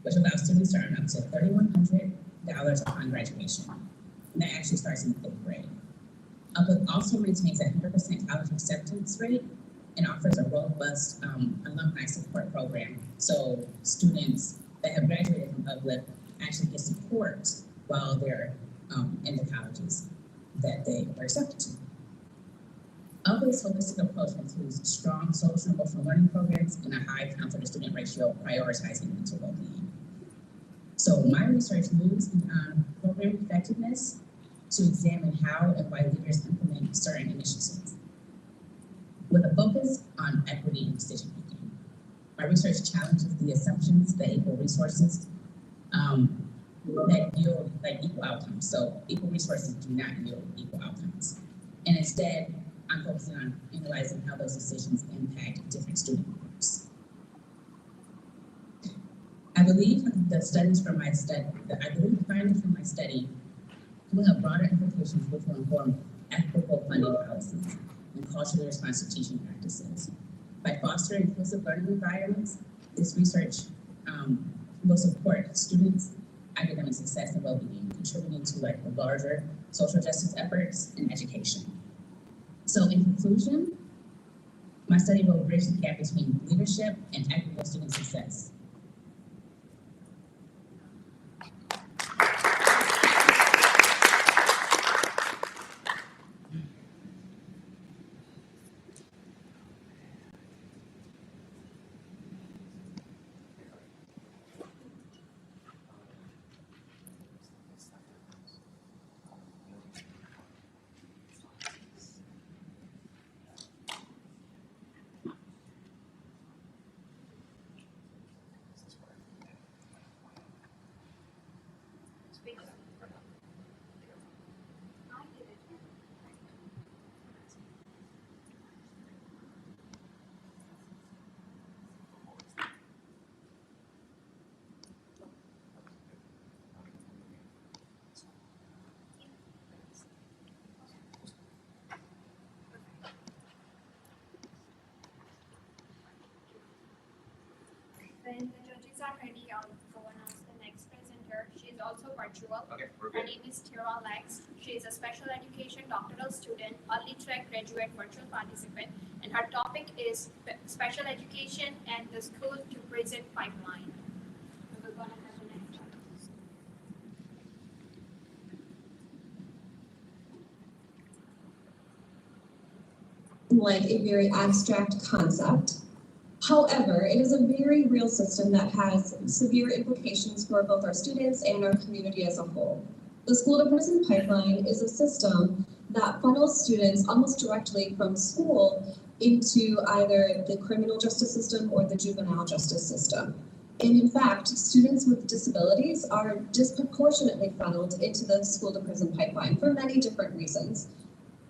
which allows students to earn up to $3,100 upon graduation. And that actually starts in the 5th grade. Uplift also maintains a 100% college acceptance rate and offers a robust alumni support program. So students that have graduated from Uplift actually get support while they're in the colleges that they were accepted to. Uplift's holistic approach includes strong social and emotional learning programs and a high counselor student ratio prioritizing mental well-being. So my research moves beyond program effectiveness to examine how and why leaders implement certain initiatives. With a focus on on equity and decision making. My research challenges the assumptions that equal resources that yield like equal outcomes. So equal resources do not yield equal outcomes. And instead, I'm focusing on analyzing how those decisions impact different student groups. I believe the findings from my study will have broader implications which will inform equitable funding policies and culturally responsive teaching practices. By fostering inclusive learning environments, this research will support students' academic success and well-being, contributing to like the larger social justice efforts in education. So in conclusion, my study will bridge the gap between leadership and equitable student success. When the judges are ready, I'll go announce the next presenter. She is also virtual. Okay, we're Her good. name is Tira Lex. She is a special education doctoral student, early track graduate virtual participant, and her topic is special education and the school to prison pipeline. We're going to have the next one. Like a very abstract concept. However, it is a very real system that has severe implications for both our students and our community as a whole. The school to prison pipeline is a system that funnels students almost directly from school into either the criminal justice system or the juvenile justice system. And in fact, students with disabilities are disproportionately funneled into the school to prison pipeline for many different reasons.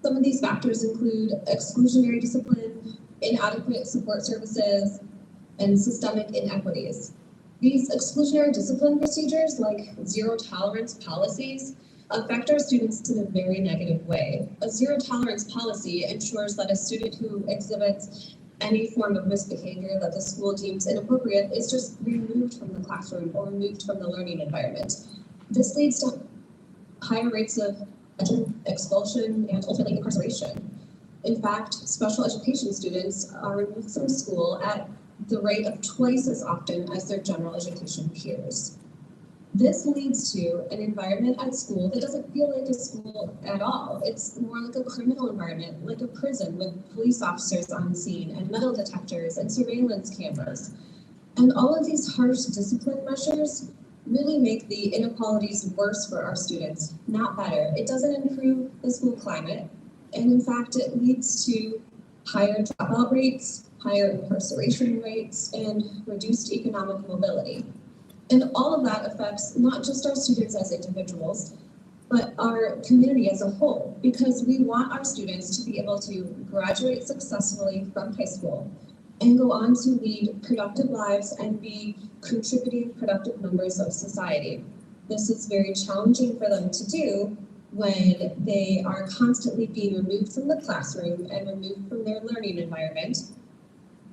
Some of these factors include exclusionary discipline, inadequate support services, and systemic inequities. These exclusionary discipline procedures, like zero tolerance policies, affect our students in a very negative way. A zero tolerance policy ensures that a student who exhibits any form of misbehavior that the school deems inappropriate is just removed from the classroom or removed from the learning environment. This leads to higher rates of expulsion and ultimately incarceration. In fact, special education students are removed from school at the rate of twice as often as their general education peers. This leads to an environment at school that doesn't feel like a school at all. It's more like a criminal environment, like a prison with police officers on scene and metal detectors and surveillance cameras. And all of these harsh discipline measures really make the inequalities worse for our students, not better. It doesn't improve the school climate. And in fact, it leads to higher dropout rates, higher incarceration rates, and reduced economic mobility. And all of that affects not just our students as individuals, but our community as a whole, because we want our students to be able to graduate successfully from high school and go on to lead productive lives and be contributing productive members of society. This is very challenging for them to do when they are constantly being removed from the classroom and removed from their learning environment.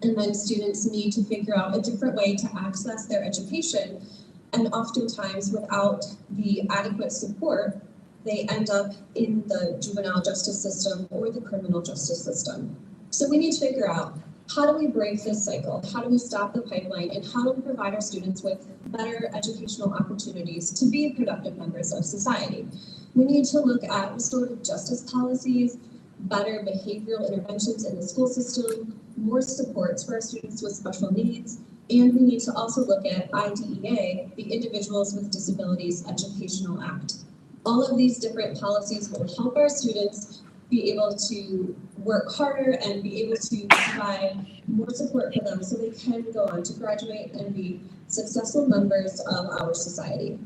And then students need to figure out a different way to access their education. And oftentimes without the adequate support, they end up in the juvenile justice system or the criminal justice system. So we need to figure out, how do we break this cycle? How do we stop the pipeline? And how do we provide our students with better educational opportunities to be productive members of society? We need to look at restorative justice policies, better behavioral interventions in the school system, more supports for our students with special needs, and we need to also look at IDEA, the Individuals with Disabilities Educational Act. All of these different policies will help our students be able to work harder and be able to provide more support for them so they can go on to graduate and be successful members of our society.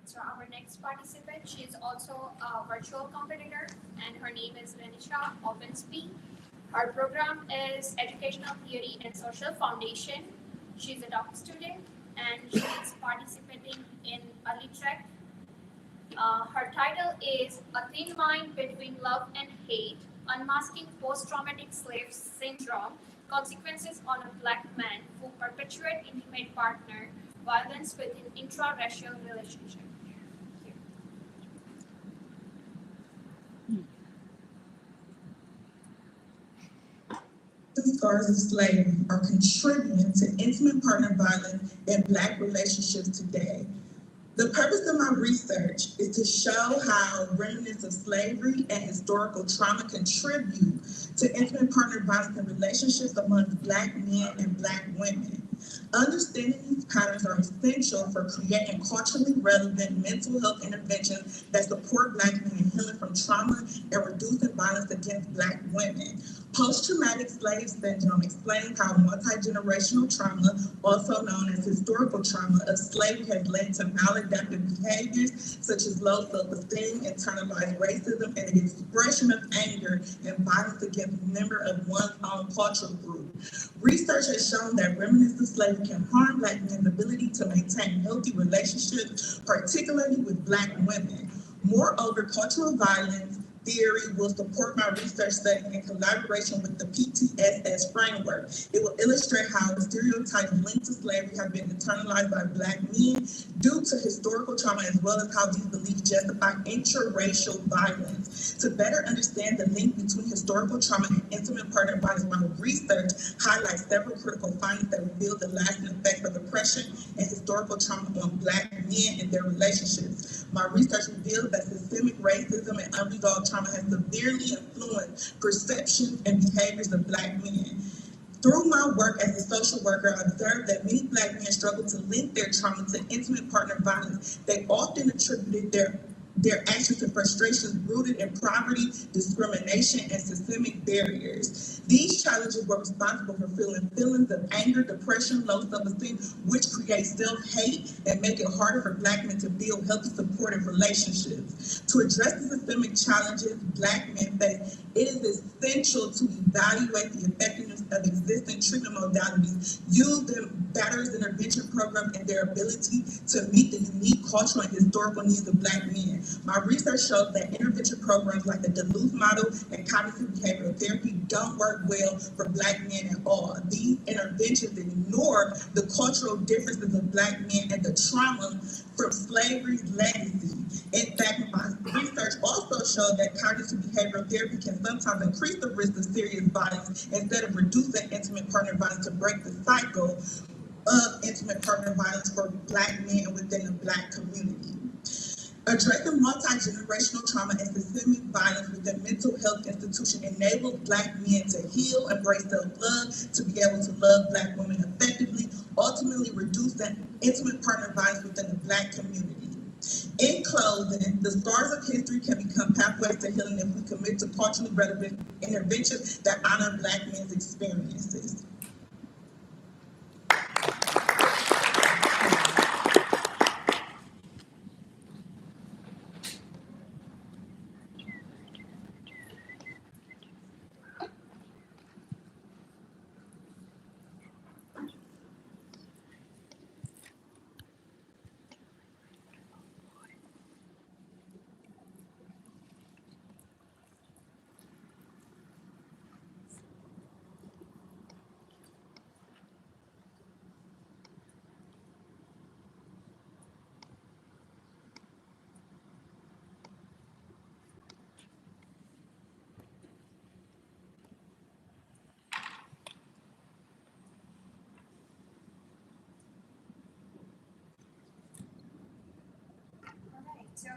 So our next participant, she is also a virtual competitor, and her name is Renisha Ovenspie. Her program is Educational Theory and Social Foundation. She's a doctoral student, and she's participating in early track. Her title is A Thin Line Between Love and Hate, Unmasking Post-Traumatic Slave Syndrome, Consequences on a Black Man Who Perpetuate Intimate Partner Violence Within Intraracial Relationship. The scars of slavery are contributing to intimate partner violence in Black relationships today. The purpose of my research is to show how remnants of slavery and historical trauma contribute to intimate partner violence in relationships among Black men and Black women. Understanding these patterns are essential for creating culturally relevant mental health interventions that support Black men in healing from trauma and reducing violence against Black women. Post-traumatic slave syndrome explains how multi-generational trauma, also known as historical trauma, of slavery has led to maladaptive behaviors such as low self-esteem, internalized racism, and the expression of anger and violence against a member of one's own cultural group. Research has shown that remnants of slavery can harm Black men's ability to maintain healthy relationships, particularly with Black women. Moreover, cultural violence theory will support my research study in collaboration with the PTSS framework. It will illustrate how stereotypes linked to slavery have been internalized by Black men due to historical trauma, as well as how these beliefs justify interracial violence. To better understand the link between historical trauma and intimate partner violence, my research highlights several critical findings that reveal the lasting effects of oppression and historical trauma on Black men and their relationships. My research reveals that systemic racism and unresolved trauma has severely influenced perceptions and behaviors of Black men. Through my work as a social worker, I observed that many Black men struggle to link their trauma to intimate partner violence. They often attributed their actions and frustrations rooted in poverty, discrimination, and systemic barriers. These challenges were responsible for feelings of anger, depression, low self-esteem, which create self-hate and make it harder for Black men to build healthy, supportive relationships. To address the systemic challenges Black men face, it is essential to evaluate the effectiveness of existing treatment modalities, use the batterers intervention program and their ability to meet the unique cultural and historical needs of Black men. My research shows that intervention programs like the Duluth model and cognitive behavioral therapy don't work well for Black men at all. These interventions ignore the cultural differences of Black men and the trauma from slavery's legacy. In fact, my research also showed that cognitive behavioral therapy can sometimes increase the risk of serious violence instead of reducing intimate partner violence to break the cycle of intimate partner violence for Black men within the Black community. Addressing multi-generational trauma and systemic violence within mental health institutions enables Black men to heal, embrace self-love, to be able to love Black women effectively, ultimately reducing intimate partner violence within the Black community. In closing, the scars of history can become pathways to healing if we commit to culturally relevant interventions that honor Black men's experiences. So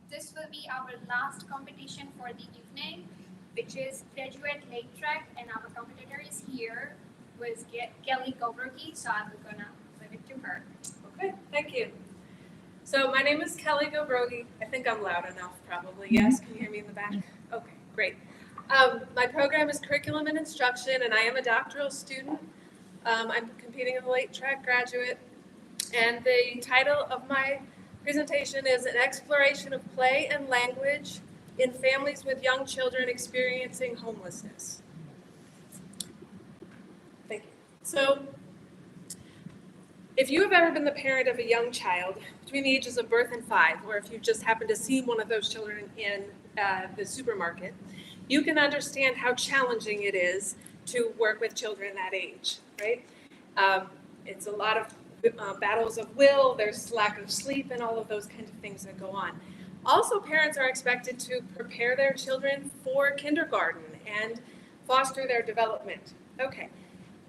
this will be our last competition for the evening, which is graduate late track, and our competitor is here was Kelly Gobroki, so I'm gonna give it to her. Okay, thank you. So my name is Kelly Gobrogi. I think I'm loud enough, probably. Yes, can you hear me in the back? Okay, great. My program is Curriculum and Instruction, and I am a doctoral student. I'm competing in the late track graduate, and the title of my presentation is An Exploration of Play and Language in Families with Young Children Experiencing Homelessness. Thank you. So, if you have ever been the parent of a young child between the ages of birth and 5, or if you've just happened to see one of those children in the supermarket, you can understand how challenging it is to work with children that age, right? It's a lot of battles of will, there's lack of sleep, and all of those kinds of things that go on. Also, parents are expected to prepare their children for kindergarten and foster their development. Okay.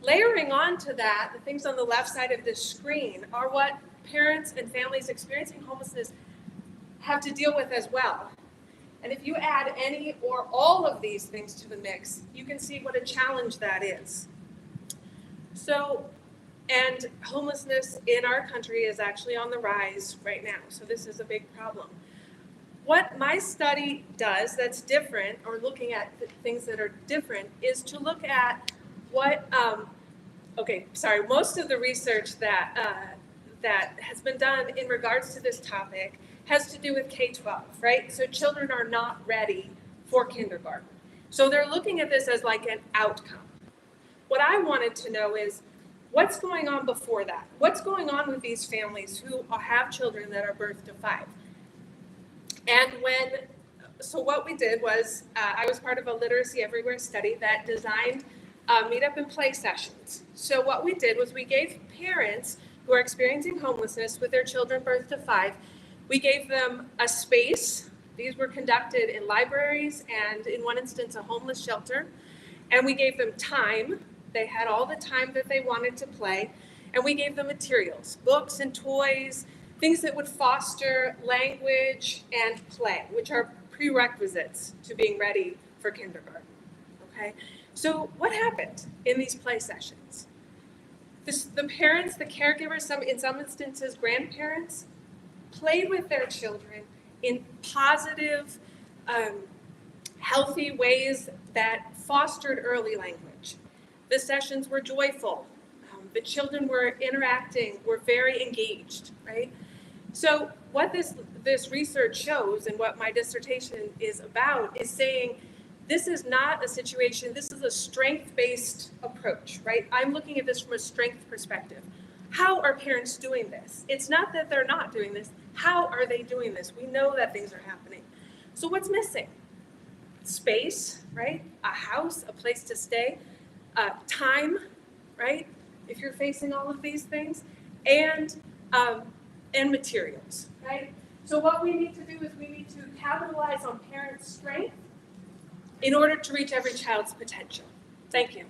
Layering on to that, the things on the left side of this screen are what parents and families experiencing homelessness have to deal with as well. And if you add any or all of these things to the mix, you can see what a challenge that is. So, and homelessness in our country is actually on the rise right now. So this is a big problem. What my study does that's different, or looking at things that are different, is to look at what, most of the research that has been done in regards to this topic has to do with K-12, right? So children are not ready for kindergarten. So they're looking at this as like an outcome. What I wanted to know is, what's going on before that? What's going on with these families who have children that are birth to 5? And so what we did was, I was part of a Literacy Everywhere study that designed meet up and play sessions. So what we did was we gave parents who are experiencing homelessness with their children birth to 5, we gave them a space. These were conducted in libraries and, in one instance, a homeless shelter. And we gave them time. They had all the time that they wanted to play. And we gave them materials, books and toys, things that would foster language and play, which are prerequisites to being ready for kindergarten. Okay? So what happened in these play sessions? The parents, the caregivers, in some instances grandparents, played with their children in positive, healthy ways that fostered early language. The sessions were joyful. The children were interacting, were very engaged, right? So what this research shows, and what my dissertation is about, is saying this is not a situation, this is a strength-based approach, right? I'm looking at this from a strength perspective. How are parents doing this? It's not that they're not doing this. How are they doing this? We know that things are happening. So what's missing? Space, right? A house, a place to stay, time, right? If you're facing all of these things, and materials, right? So what we need to do is we need to capitalize on parents' strength in order to reach every child's potential. Thank you.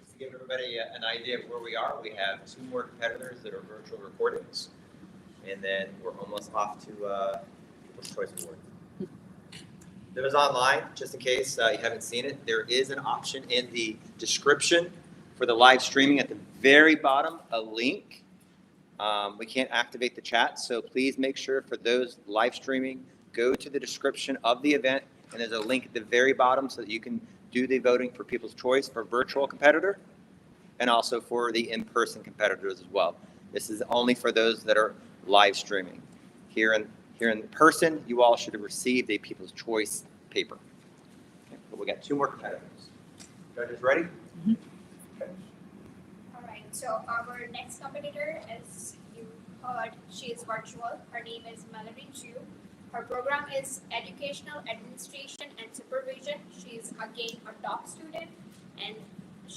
To give everybody an idea of where we are, we have 2 more competitors that are virtual recordings, and then we're almost off to People's Choice Award. It was online, just in case you haven't seen it. There is an option in the description for the live streaming at the very bottom, a link. We can't activate the chat, so please make sure for those live streaming, go to the description of the event, and there's a link at the very bottom so that you can do the voting for People's Choice for virtual competitor and also for the in-person competitors as well. This is only for those that are live streaming. Here in person, you all should have received a People's Choice paper. Okay, but we got 2 more competitors. Judges ready? Mm-hmm. Okay. All right, so our next competitor, as you heard, she is virtual. Her name is Mallory Chu. Her program is Educational Administration and Supervision. She is again a top student, and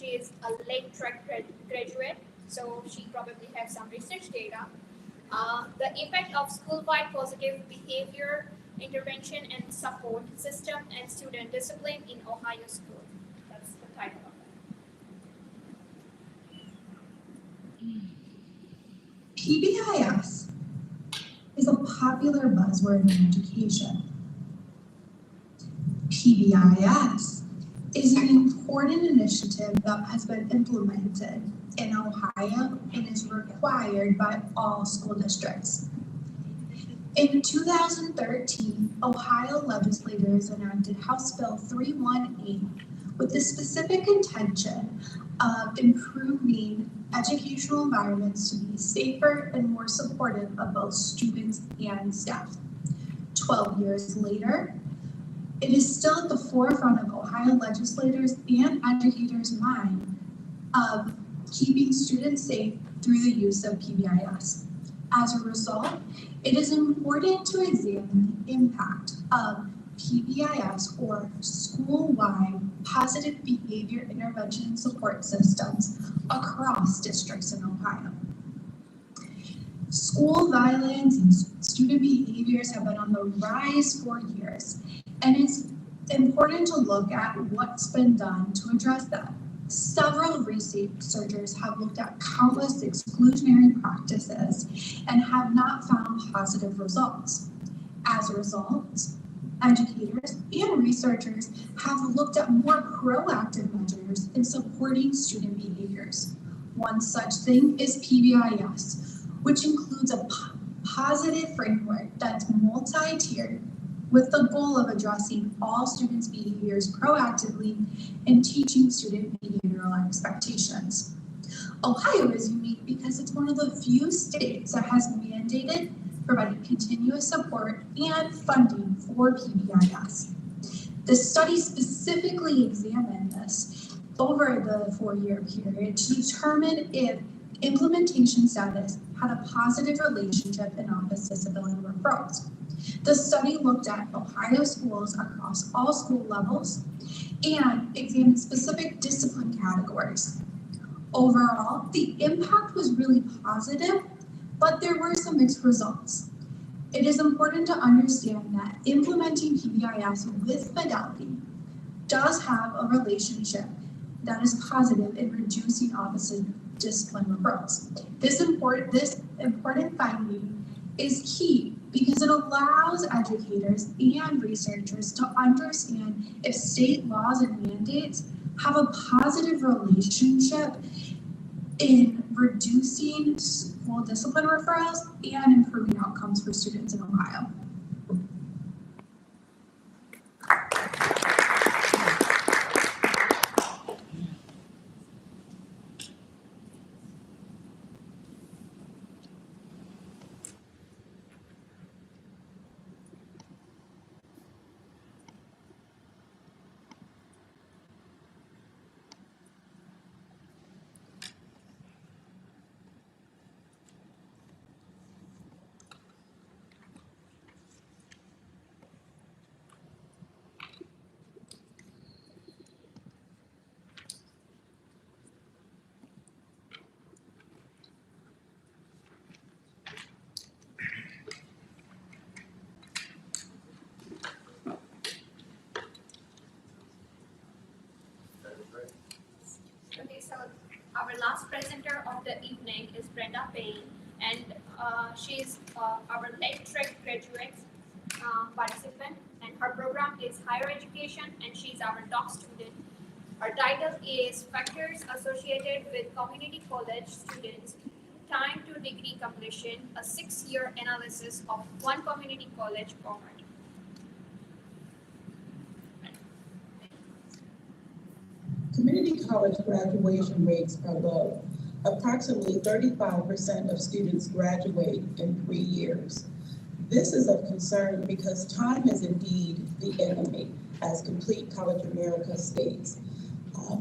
she is a late track graduate, so she probably has some research data. The impact of school-wide positive behavior intervention and support system and student discipline in Ohio school. That's the title of it. PBIS is a popular buzzword in education. PBIS is an important initiative that has been implemented in Ohio and is required by all school districts. In 2013, Ohio legislators enacted House Bill 318 with the specific intention of improving educational environments to be safer and more supportive of both students and staff. 12 years later, it is still at the forefront of Ohio legislators and educators' mind of keeping students safe through the use of PBIS. As a result, it is important to examine the impact of PBIS or school-wide positive behavior intervention and support systems across districts in Ohio. School violence and student behaviors have been on the rise for years, and it's important to look at what's been done to address that. Several researchers have looked at countless exclusionary practices and have not found positive results. As a result, educators and researchers have looked at more proactive measures in supporting student behaviors. One such thing is PBIS, which includes a positive framework that's multi-tiered with the goal of addressing all students' behaviors proactively and teaching student behavioral expectations. Ohio is unique because it's one of the few states that has mandated providing continuous support and funding for PBIS. The study specifically examined this over the 4-year period to determine if implementation status had a positive relationship in office disability referrals. The study looked at Ohio schools across all school levels and examined specific discipline categories. Overall, the impact was really positive, but there were some mixed results. It is important to understand that implementing PBIS with fidelity does have a relationship that is positive in reducing office discipline referrals. This important finding is key because it allows educators and researchers to understand if state laws and mandates have a positive relationship in reducing school discipline referrals and improving outcomes for students in Ohio. Okay, so our last presenter of the evening is Brenda Payne, and she's our late track graduate participant, and her program is higher education, and she's our doc student. Her title is Factors Associated with Community College Students' Time to Degree Completion, a 6-year analysis of one community college cohort. Community college graduation rates are low. Approximately 35% of students graduate in 3 years. This is of concern because time is indeed the enemy, as Complete College America states.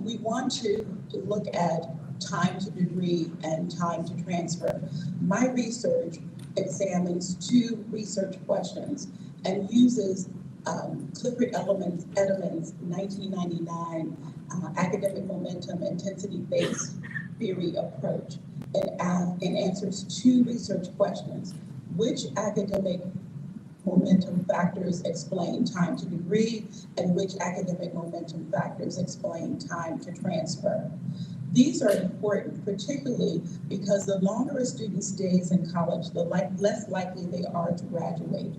We want to look at time to degree and time to transfer. My research examines 2 research questions and uses Clifford Edelman's 1999 academic momentum intensity-based theory approach and answers 2 research questions. Which academic momentum factors explain time to degree, and which academic momentum factors explain time to transfer? These are important, particularly because the longer a student stays in college, the less likely they are to graduate.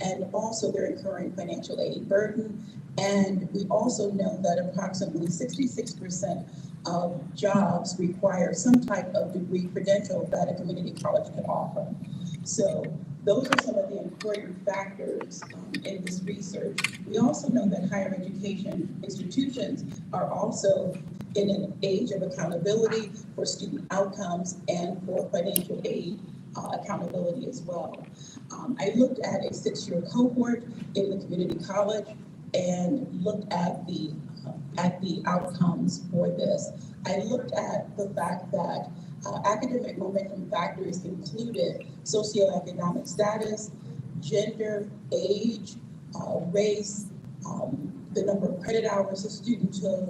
And also they're incurring financial aid burden. And we also know that approximately 66% of jobs require some type of degree credential that a community college can offer. So those are some of the important factors in this research. We also know that higher education institutions are also in an age of accountability for student outcomes and for financial aid accountability as well. I looked at a 6-year cohort in the community college and looked at the outcomes for this. I looked at the fact that academic momentum factors included socioeconomic status, gender, age, race, the number of credit hours a student took,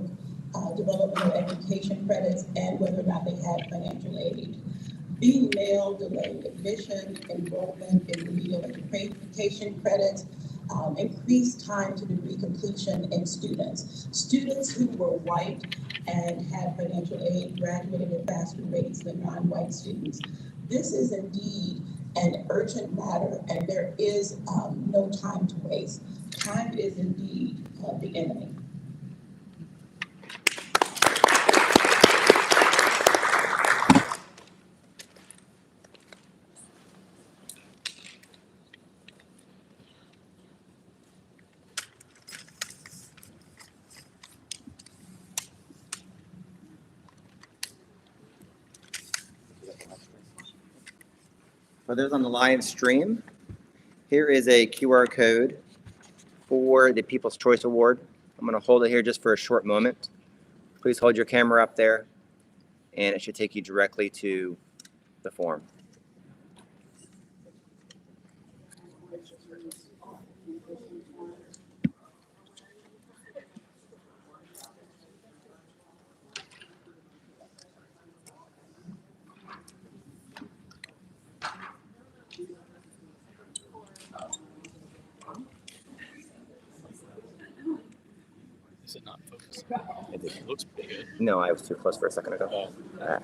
developmental education credits, and whether or not they had financial aid. Being male delayed admission, enrollment in remedial education credits, increased time to degree completion in students. Students who were white and had financial aid graduated at faster rates than non-white students. This is indeed an urgent matter, and there is no time to waste. Time is indeed the enemy. For those on the live stream, here is a QR code for the People's Choice Award. I'm going to hold it here just for a short moment. Please hold your camera up there, and it should take you directly to the form. Is it not focused? It looks pretty good. No, I was too close for a second ago. Oh. Back.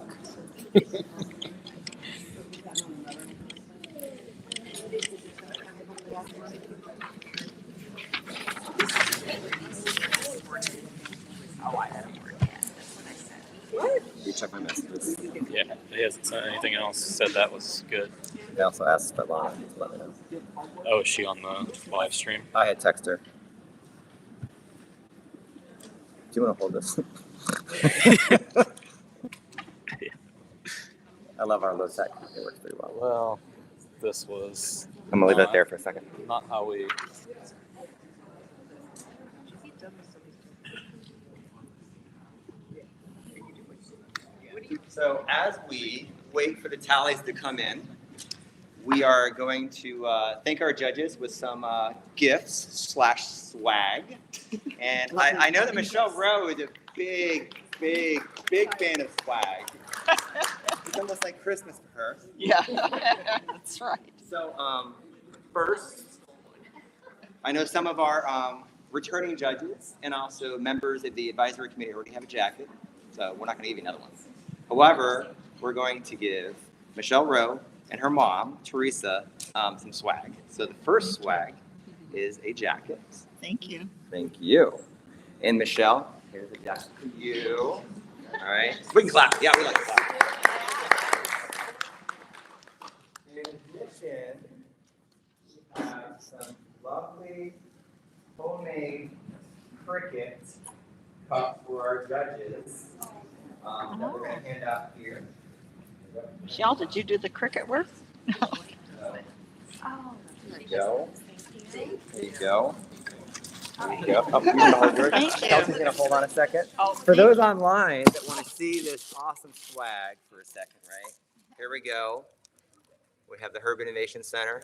You check my messages. Yeah, he hasn't sent anything else. Said that was good. They also asked Svetlana to let me know. Oh, is she on the live stream? I had text her. Do you want to hold this? I love our low tech. It works pretty well. Well, this was. I'm gonna leave that there for a second. Not how we. So as we wait for the tallies to come in, we are going to thank our judges with some gifts/swag. And I know that Michelle Rowe is a big fan of swag. It's almost like Christmas for her. Yeah, that's right. So first, I know some of our returning judges and also members of the advisory committee already have a jacket, so we're not going to give you another one. However, we're going to give Michelle Rowe and her mom, Teresa, some swag. So the first swag is a jacket. Thank you. Thank you. And Michelle, here's a jacket for you. All right. We can clap. Yeah, we like to clap. In addition, we have some lovely homemade cricket cup for our judges that we're going to hand out here. Michelle, did you do the cricket work? There you go. There you go. There you go. Oh, you're gonna hold yours. Thank you. Kelsey's going to hold on a second. Oh, For those online that want to see this awesome swag for a second, right? Here we go. We have the Herb Innovation Center.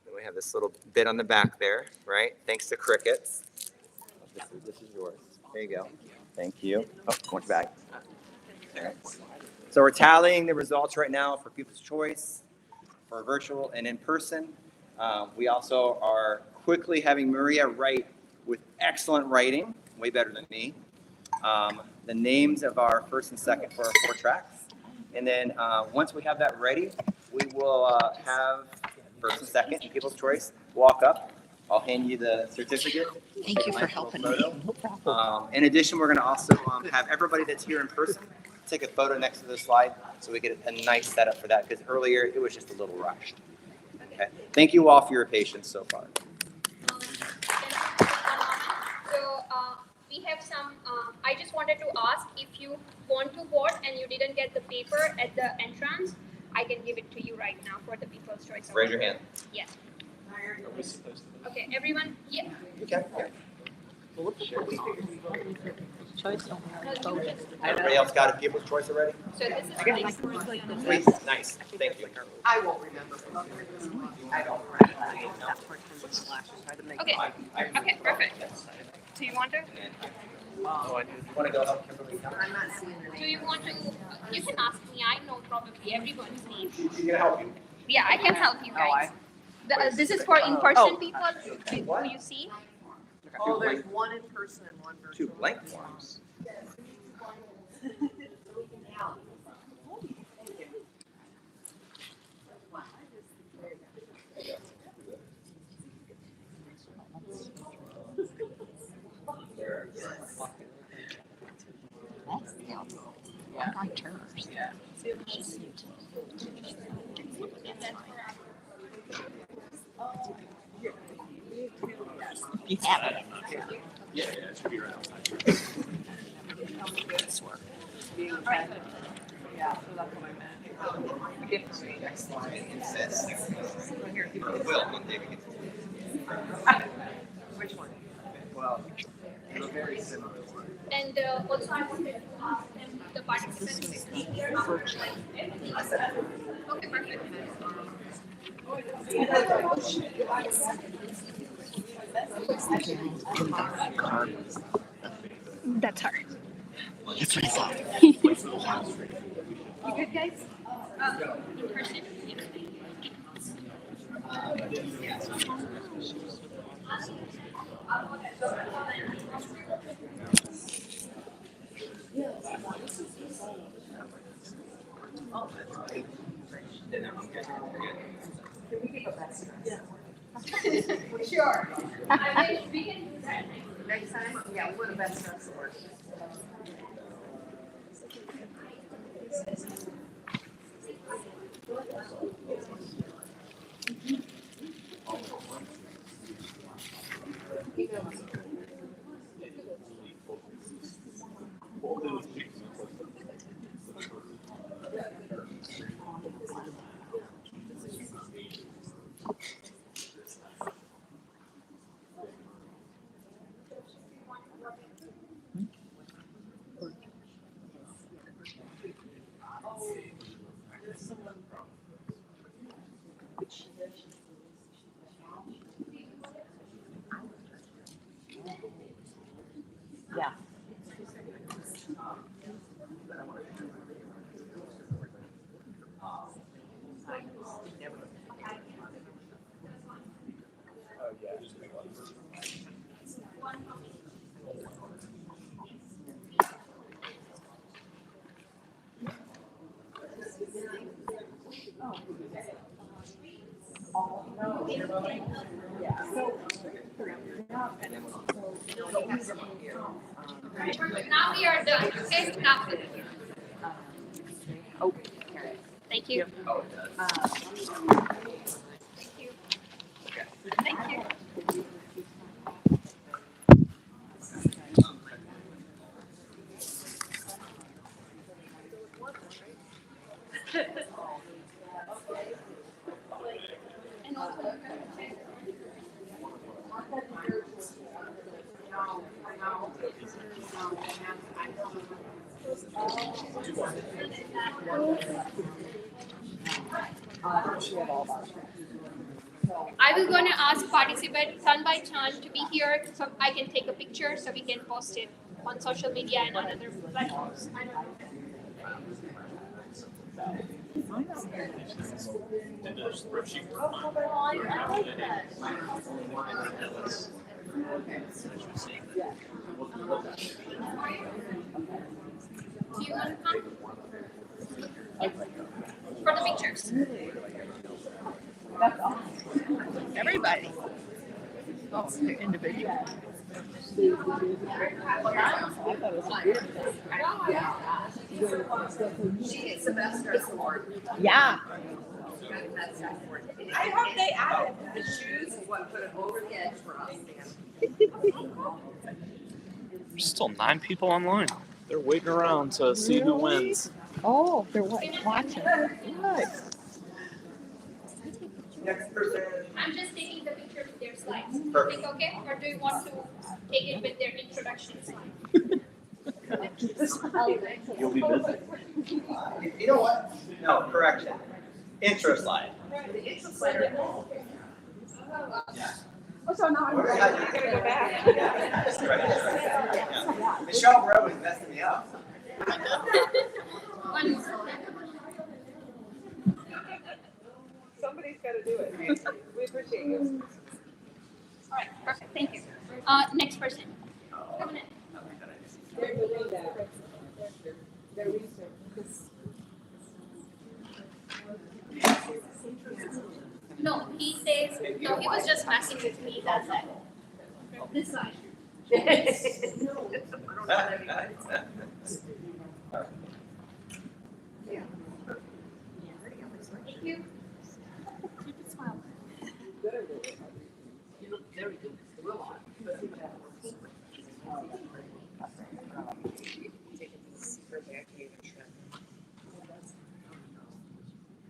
Then we have this little bit on the back there, right? Thanks to crickets. This is yours. There you go. Thank you. Oh, going back. There. So we're tallying the results right now for People's Choice, for virtual and in person. We also are quickly having Maria write with excellent writing, way better than me, the names of our first and second for our 4 tracks. And then once we have that ready, we will have first and second in People's Choice walk up. I'll hand you the certificate. Thank you for helping me. No problem. In addition, we're going to also have everybody that's here in person take a photo next to the slide so we get a nice setup for that, because earlier it was just a little rushed. Okay. Thank you all for your patience so far. So we have some, I just wanted to ask, if you want to vote and you didn't get the paper at the entrance, I can give it to you right now for the People's Choice. Raise your hand. Yes. Okay, everyone, yeah. Okay. Choice. Everybody else got a People's Choice already? So this is Please. Nice. Thank you. I won't remember. I don't. Okay. Okay, perfect. Do you want to? Want to go help Kimberly? I'm not seeing the Do you want to? You can ask me. I know probably everyone's name. She's going to help you. Yeah, I can help you guys. This is for in-person people. Do you see? Oh, there's one in person and one virtual. 2 blank forms. I liked hers. Yeah. She's new to you have it. Yeah, it should be right outside. Yeah, so that's what I meant. Gift for me. Which one? Well, they're very similar. And also I wanted to ask them the participants to speak here. Okay, perfect. That's her. That's what I thought. You good, guys? In person. Sure. I mean, we can do that Next time, yeah, we're the best friends to work. Yeah. Now we are done. Okay, now. Oh, Thank you. Oh, it does. Thank you. Thank you. And also, I was going to ask participants turn by turn to be here so I can take a picture so we can post it on social media and on other platforms. Do you want to come? Yeah. For the pictures. Everybody. Oh, they're individual. Yeah. I hope they added the shoes is what put it over the edge for us. There's still 9 people online. They're waiting around to see who wins. Oh, they're what? Watching. Good. Next person. I'm just taking the picture with their slides. Do you think okay? Or do you want to take it with their introduction slide? You'll be busy. You know what? No, correction. Intro slide. So now I'm gonna go back. Yeah. Michelle Bro is messing me up. One more. Somebody's got to do it. We appreciate you. All right, perfect. Thank you. Next person. Come on in. They're doing that. Their research. No, he says, no, he was just messing with me that side. This side. Thank you. Keep it smiling. You look very good. Real hot.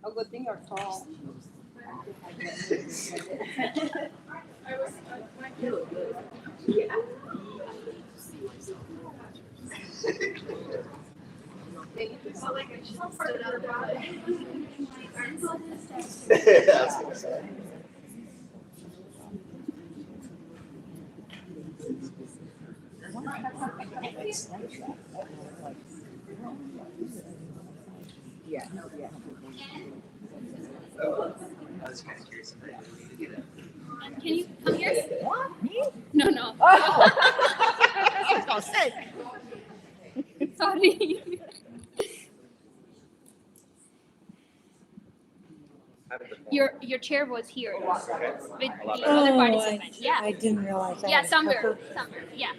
Oh, good thing you're tall. You look good. Yeah. So like I just stood up about it. That's what I'm saying. Yeah. I was kind of curious if I need to get it. Can you come here? What? Me? No. I was gonna say. Sorry. Your chair was here with the other participants. Yeah. I didn't realize that. Yeah, somewhere. Yeah. Yeah.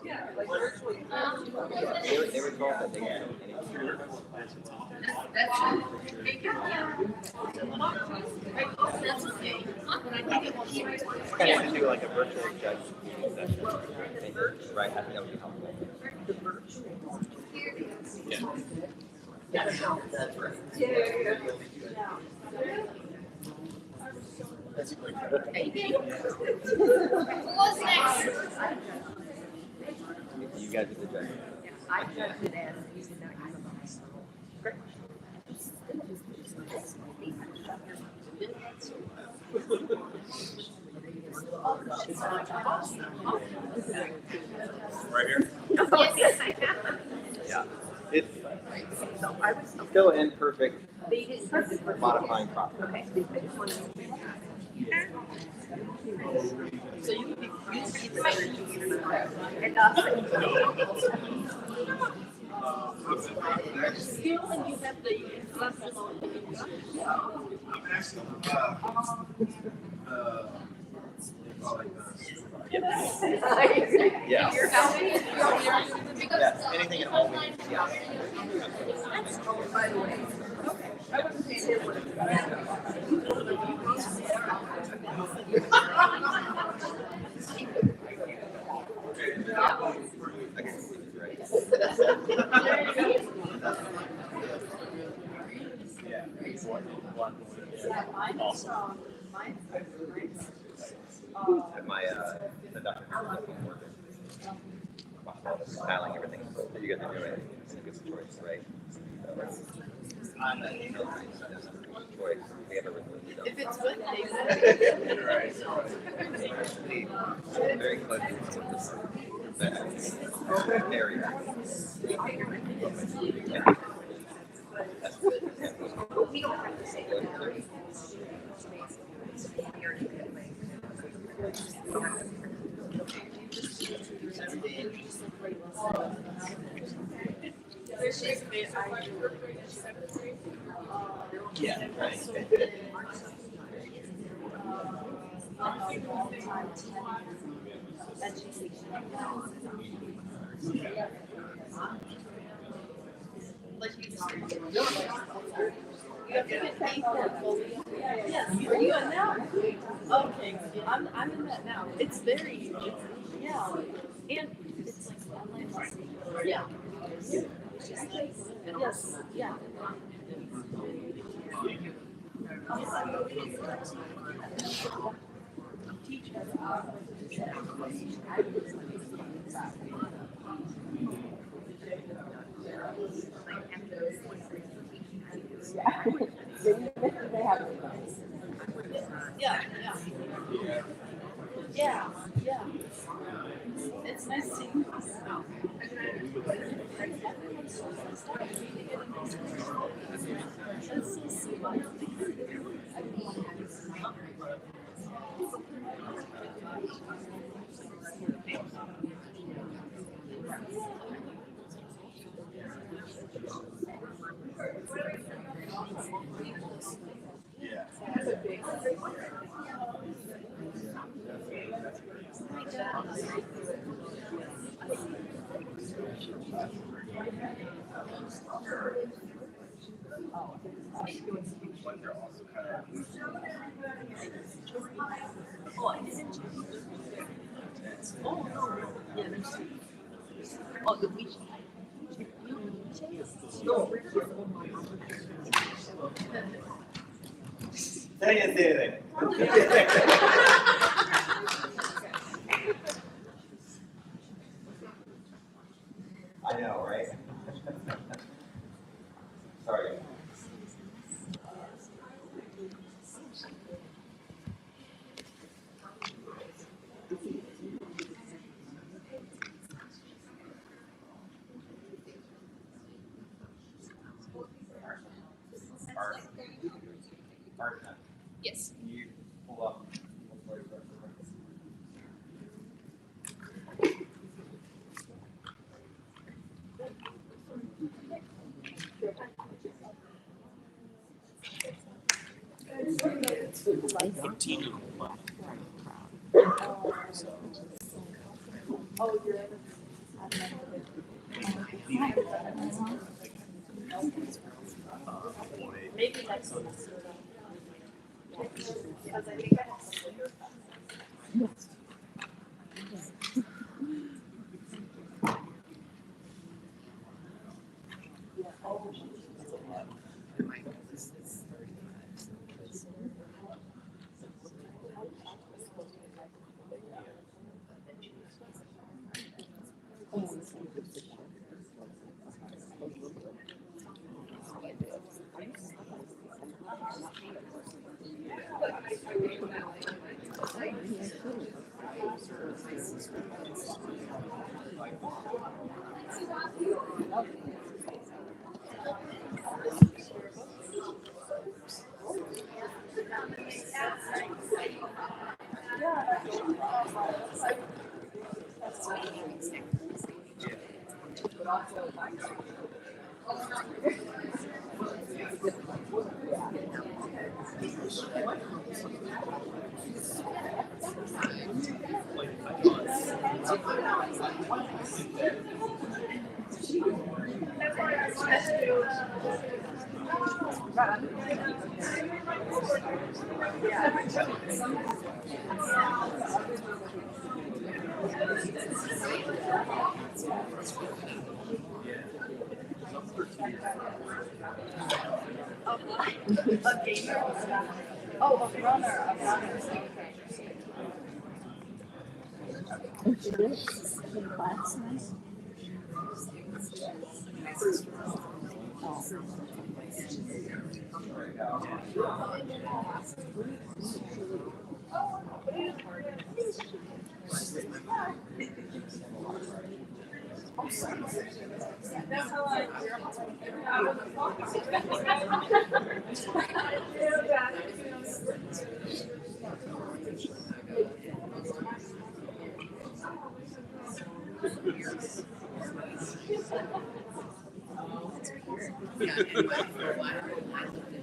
Yeah, like virtually. They were told that they got any. That's okay. That's okay. But I think it was Kind of do like a virtual judge session. Right, I think that would be helpful. Yeah. That's right. Who's next? You guys did the judge. I judged it as you did not use a mouse. Right here? Yes, I have. Yeah. It's still imperfect modifying process. Okay. So you can be and not skill and you have the I'm asking Yeah. You're helping? Yeah. Anything at all. Yeah. by the way. I wouldn't say it was. Awesome. And my the doctor smiling everything that you guys are doing. gets a choice, right? I'm not, you know, choice. We have everything. If it's with Very clever with this area. We don't have to say that. Yeah, right. Yes, are you in now? Okay, I'm in that now. It's very, yeah, and it's like online. Yeah. Yes, yeah. Yeah, yeah. Yeah, yeah. It's nice seeing you. That's so sweet. Oh, I didn't. Oh, no. Yeah, there's. Oh, the beach. No. I didn't say anything. I know, right? Sorry. Yes. Can you pull up? Oh, you're. Maybe next semester. Because I think I have to. A gamer? Oh, a runner.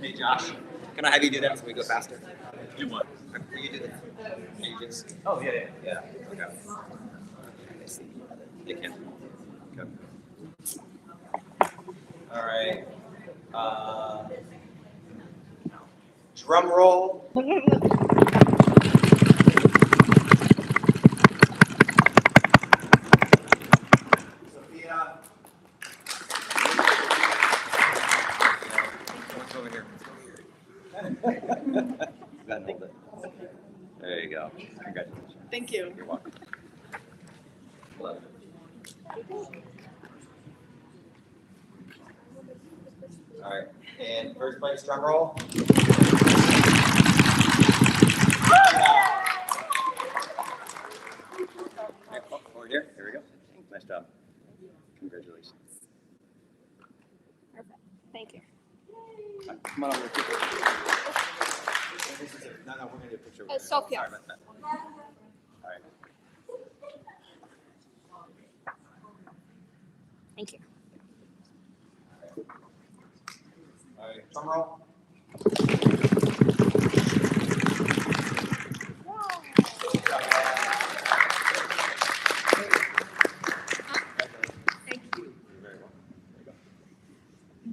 Hey Josh, can I have you do that so we go faster? Do what? Will you do this? Can you just? Oh yeah. Okay. I see. You can. Okay. All right. Drum roll. Sophia. What's over here? That nailed it. There you go. Congratulations. Thank you. You're welcome. Love it. All right. And first place drum roll. Over here. Here we go. Nice job. Congratulations. Perfect. Thank you. Come on over. No, we're going to do a picture. Sophia. Sorry about that. All right. Thank you. All right. Drum roll.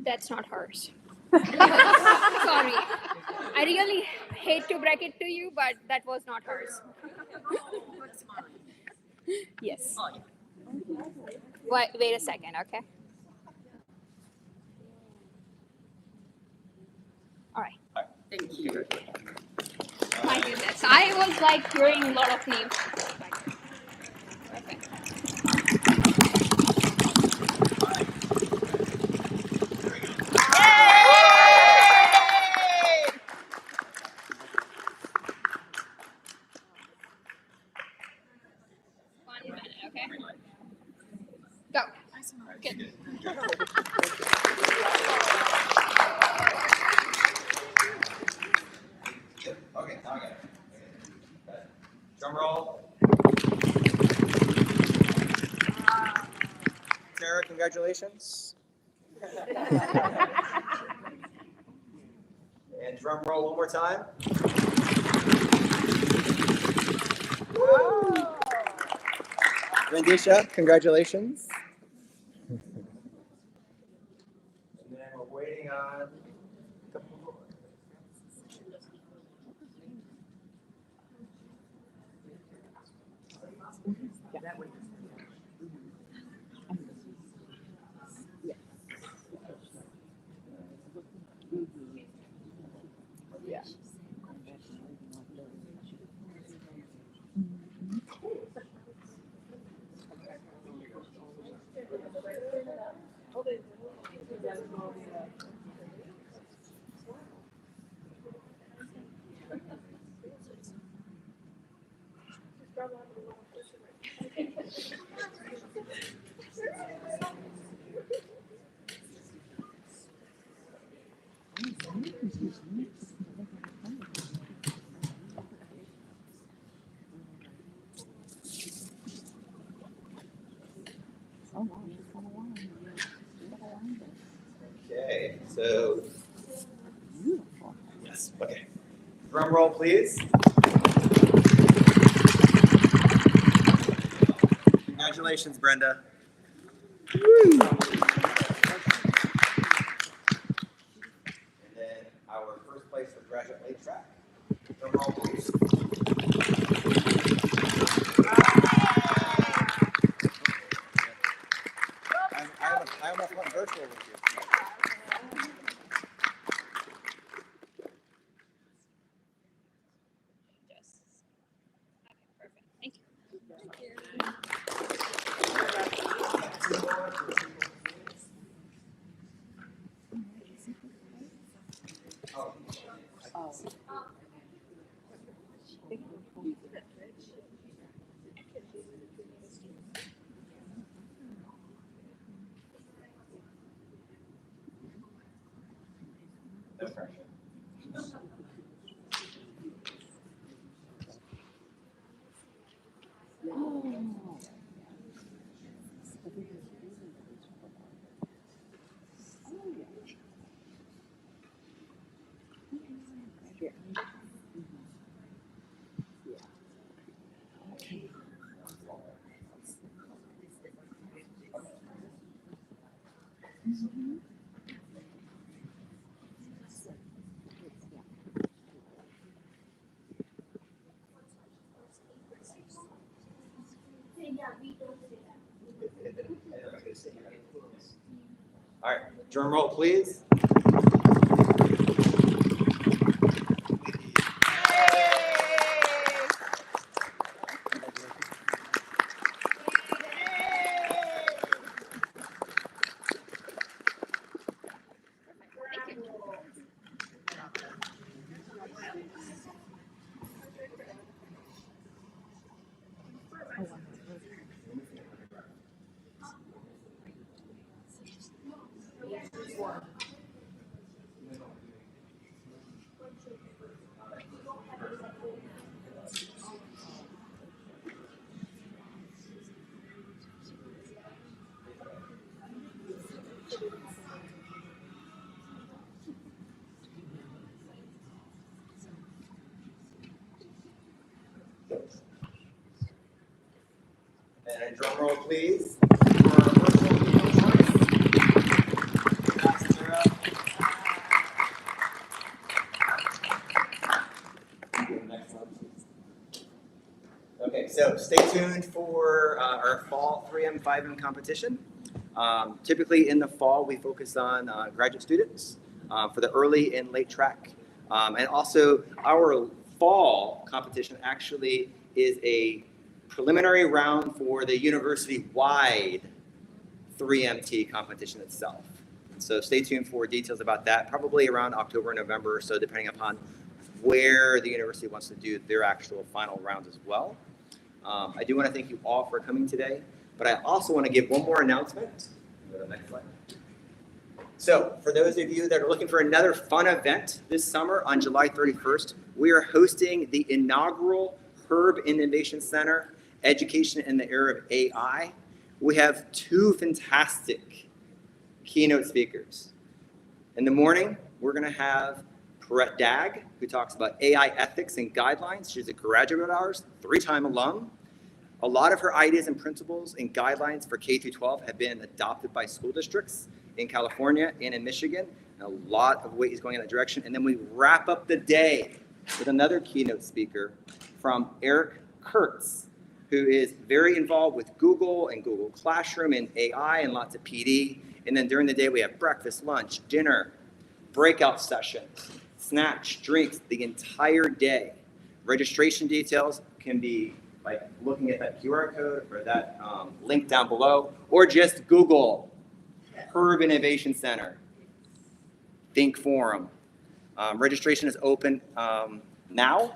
That's not hers. Sorry. I really hate to break it to you, but that was not hers. Yes. Wait a second, okay? All right. Thank you. My goodness. I was like hearing a lot of names. Okay. Okay. Go. Good. Okay, now I got it. Drum roll. Sarah, congratulations. And drum roll one more time. Rendisha, congratulations. And then we're waiting on. That way. Yeah. Okay, so. Yes, okay. Drum roll, please. Congratulations, Brenda. And then our first place for graduate late track. Drum roll, please. I almost went virtual with you. Thank you. No pressure. All right, drum roll, please. And a drum roll, please, for our virtual meeting choice. Next one. Okay, so stay tuned for our fall 3M, 5M competition. Typically in the fall, we focus on graduate students for the early and late track. And also our fall competition actually is a preliminary round for the university-wide 3MT competition itself. So stay tuned for details about that, probably around October, November or so, depending upon where the university wants to do their actual final rounds as well. I do want to thank you all for coming today, but I also want to give one more announcement. Go to the next slide. So for those of you that are looking for another fun event this summer on July 31st, we are hosting the inaugural Herb Innovation Center, Education in the Era of AI. We have two fantastic keynote speakers. In the morning, we're going to have Brett Dagg, who talks about AI ethics and guidelines. She's a graduate of ours, 3-time alum. A lot of her ideas and principles and guidelines for K through 12 have been adopted by school districts in California and in Michigan. And a lot of weight is going in that direction. And then we wrap up the day with another keynote speaker from Eric Kurtz, who is very involved with Google and Google Classroom and AI and lots of PD. And then during the day, we have breakfast, lunch, dinner, breakout sessions, snacks, drinks, the entire day. Registration details can be like looking at that QR code or that link down below, or just Google Herb Innovation Center, THInC Forum. Registration is open now.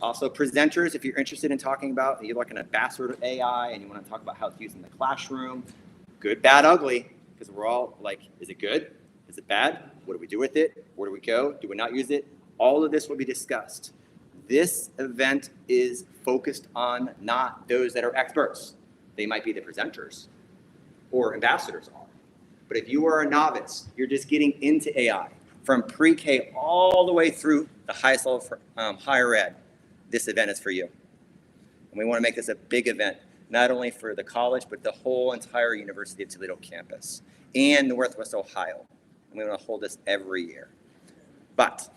Also, presenters, if you're interested in talking about, you're like an ambassador of AI and you want to talk about how it's used in the classroom, good, bad, ugly, because we're all like, is it good? Is it bad? What do we do with it? Where do we go? Do we not use it? All of this will be discussed. This event is focused on not those that are experts. They might be the presenters or ambassadors are. But if you are a novice, you're just getting into AI from pre-K all the way through the highest level for higher ed, this event is for you. And we want to make this a big event, not only for the college, but the whole entire University of Toledo campus and Northwest Ohio. And we want to hold this every year. But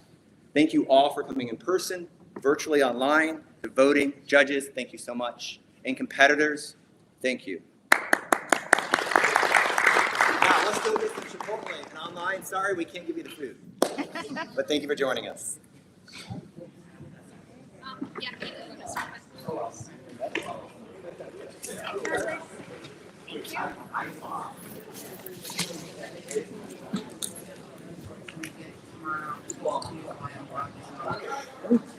thank you all for coming in person, virtually online, the voting, judges, thank you so much. And competitors, thank you. Now let's go get some Chipotle. And online, sorry, we can't give you the food. But thank you for joining us. Yeah, Thank you.